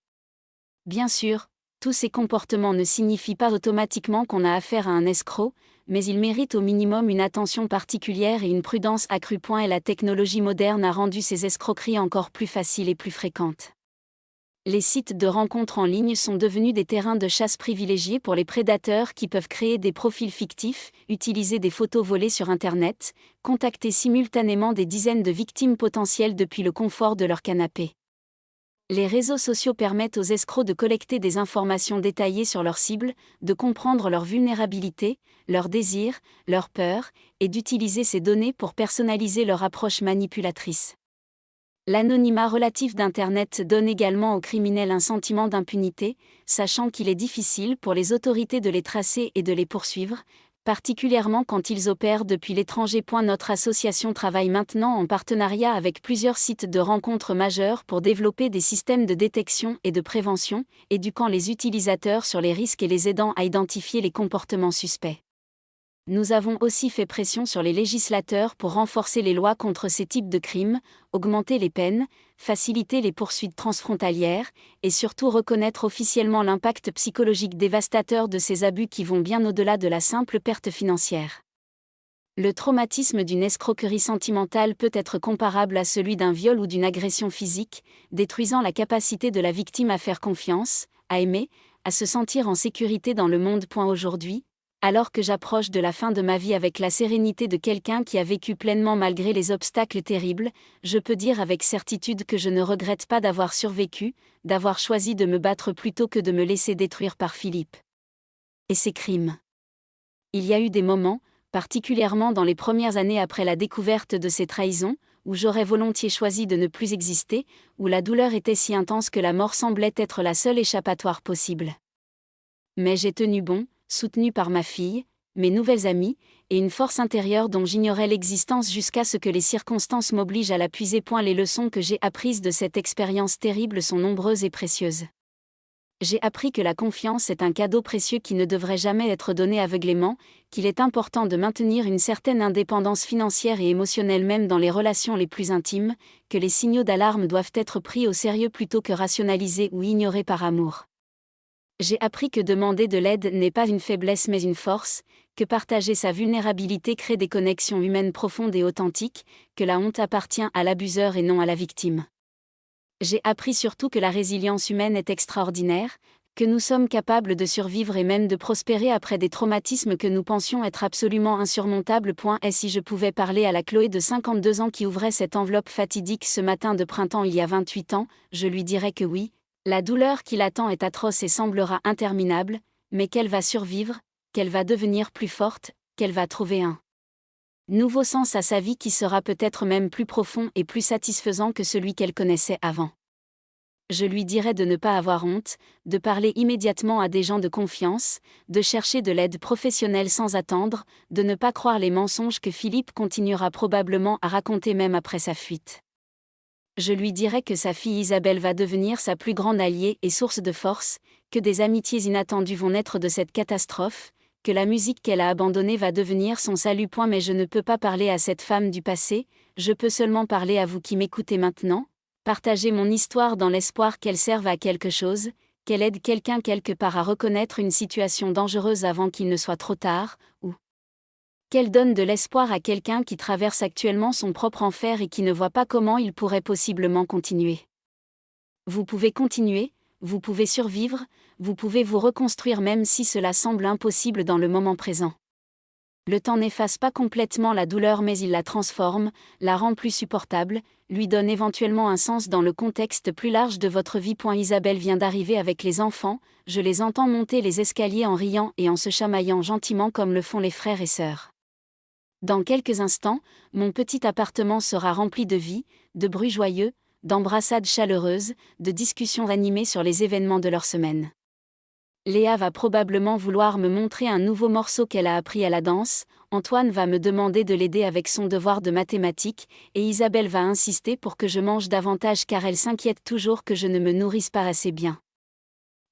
S1: Bien sûr, tous ces comportements ne signifient pas automatiquement qu'on a affaire à un escroc, mais ils méritent au minimum une attention particulière et une prudence accrue. Et la technologie moderne a rendu ces escroqueries encore plus faciles et plus fréquentes. Les sites de rencontres en ligne sont devenus des terrains de chasse privilégiés pour les prédateurs qui peuvent créer des profils fictifs, utiliser des photos volées sur Internet, contacter simultanément des dizaines de victimes potentielles depuis le confort de leur canapé. Les réseaux sociaux permettent aux escrocs de collecter des informations détaillées sur leurs cibles, de comprendre leurs vulnérabilités, leurs désirs, leurs peurs, et d'utiliser ces données pour personnaliser leur approche manipulatrice. L'anonymat relatif d'Internet donne également aux criminels un sentiment d'impunité, sachant qu'il est difficile pour les autorités de les tracer et de les poursuivre, particulièrement quand ils opèrent depuis l'étranger. Notre association travaille maintenant en partenariat avec plusieurs sites de rencontres majeurs pour développer des systèmes de détection et de prévention, éduquant les utilisateurs sur les risques et les aidant à identifier les comportements suspects. Nous avons aussi fait pression sur les législateurs pour renforcer les lois contre ces types de crimes, augmenter les peines, faciliter les poursuites transfrontalières, et surtout reconnaître officiellement l'impact psychologique dévastateur de ces abus qui vont bien au-delà de la simple perte financière. Le traumatisme d'une escroquerie sentimentale peut être comparable à celui d'un viol ou d'une agression physique, détruisant la capacité de la victime à faire confiance, à aimer, à se sentir en sécurité dans le monde. Aujourd'hui, alors que j'approche de la fin de ma vie avec la sérénité de quelqu'un qui a vécu pleinement malgré les obstacles terribles, je peux dire avec certitude que je ne regrette pas d'avoir survécu, d'avoir choisi de me battre plutôt que de me laisser détruire par Philippe et ses crimes. Il y a eu des moments, particulièrement dans les premières années après la découverte de ces trahisons, où j'aurais volontiers choisi de ne plus exister, où la douleur était si intense que la mort semblait être la seule échappatoire possible. Mais j'ai tenu bon, soutenue par ma fille, mes nouvelles amies, et une force intérieure dont j'ignorais l'existence jusqu'à ce que les circonstances m'obligent à la puiser. Les leçons que j'ai apprises de cette expérience terrible sont nombreuses et précieuses. J'ai appris que la confiance est un cadeau précieux qui ne devrait jamais être donné aveuglément, qu'il est important de maintenir une certaine indépendance financière et émotionnelle même dans les relations les plus intimes, que les signaux d'alarme doivent être pris au sérieux plutôt que rationalisés ou ignorés par amour. J'ai appris que demander de l'aide n'est pas une faiblesse mais une force, que partager sa vulnérabilité crée des connexions humaines profondes et authentiques, que la honte appartient à l'abuseur et non à la victime. J'ai appris surtout que la résilience humaine est extraordinaire, que nous sommes capables de survivre et même de prospérer après des traumatismes que nous pensions être absolument insurmontables. Et si je pouvais parler à la Chloé de 52 ans qui ouvrait cette enveloppe fatidique ce matin de printemps il y a 28 ans, je lui dirais que oui. La douleur qui l'attend est atroce et semblera interminable, mais qu'elle va survivre, qu'elle va devenir plus forte, qu'elle va trouver un nouveau sens à sa vie qui sera peut-être même plus profond et plus satisfaisant que celui qu'elle connaissait avant. Je lui dirai de ne pas avoir honte, de parler immédiatement à des gens de confiance, de chercher de l'aide professionnelle sans attendre, de ne pas croire les mensonges que Philippe continuera probablement à raconter même après sa fuite. Je lui dirai que sa fille Isabelle va devenir sa plus grande alliée et source de force, que des amitiés inattendues vont naître de cette catastrophe, que la musique qu'elle a abandonnée va devenir son salut. Mais je ne peux pas parler à cette femme du passé, je peux seulement parler à vous qui m'écoutez maintenant, partager mon histoire dans l'espoir qu'elle serve à quelque chose, qu'elle aide quelqu'un quelque part à reconnaître une situation dangereuse avant qu'il ne soit trop tard, ou qu'elle donne de l'espoir à quelqu'un qui traverse actuellement son propre enfer et qui ne voit pas comment il pourrait possiblement continuer. Vous pouvez continuer, vous pouvez survivre, vous pouvez vous reconstruire même si cela semble impossible dans le moment présent. Le temps n'efface pas complètement la douleur mais il la transforme, la rend plus supportable, lui donne éventuellement un sens dans le contexte plus large de votre vie. Isabelle vient d'arriver avec les enfants, je les entends monter les escaliers en riant et en se chamaillant gentiment comme le font les frères et sœurs. Dans quelques instants, mon petit appartement sera rempli de vie, de bruits joyeux, d'embrassades chaleureuses, de discussions animées sur les événements de leur semaine. Léa va probablement vouloir me montrer un nouveau morceau qu'elle a appris à la danse, Antoine va me demander de l'aider avec son devoir de mathématiques, et Isabelle va insister pour que je mange davantage car elle s'inquiète toujours que je ne me nourrisse pas assez bien.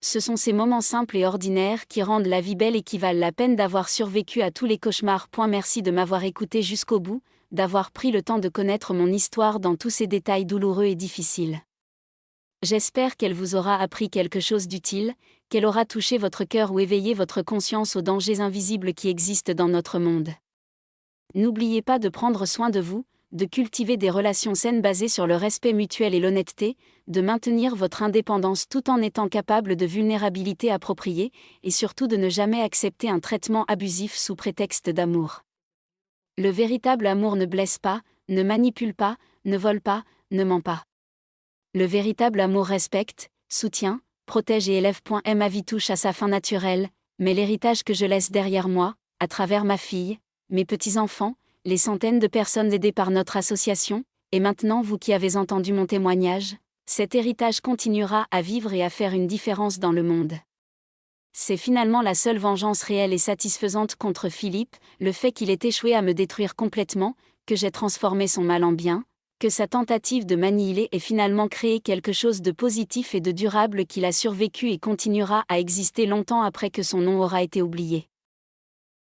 S1: Ce sont ces moments simples et ordinaires qui rendent la vie belle et qui valent la peine d'avoir survécu à tous les cauchemars. Merci de m'avoir écouté jusqu'au bout, d'avoir pris le temps de connaître mon histoire dans tous ses détails douloureux et difficiles. J'espère qu'elle vous aura appris quelque chose d'utile, qu'elle aura touché votre cœur ou éveillé votre conscience aux dangers invisibles qui existent dans notre monde. N'oubliez pas de prendre soin de vous, de cultiver des relations saines basées sur le respect mutuel et l'honnêteté, de maintenir votre indépendance tout en étant capable de vulnérabilité appropriée, et surtout de ne jamais accepter un traitement abusif sous prétexte d'amour. Le véritable amour ne blesse pas, ne manipule pas, ne vole pas, ne ment pas. Le véritable amour respecte, soutient, protège et élève. Ma vie touche à sa fin naturelle, mais l'héritage que je laisse derrière moi, à travers ma fille, mes petits-enfants, les centaines de personnes aidées par notre association, et maintenant vous qui avez entendu mon témoignage, cet héritage continuera à vivre et à faire une différence dans le monde. C'est finalement la seule vengeance réelle et satisfaisante contre Philippe, le fait qu'il ait échoué à me détruire complètement, que j'ai transformé son mal en bien, que sa tentative de m'annihiler ait finalement créé quelque chose de positif et de durable qu'il a survécu et continuera à exister longtemps après que son nom aura été oublié.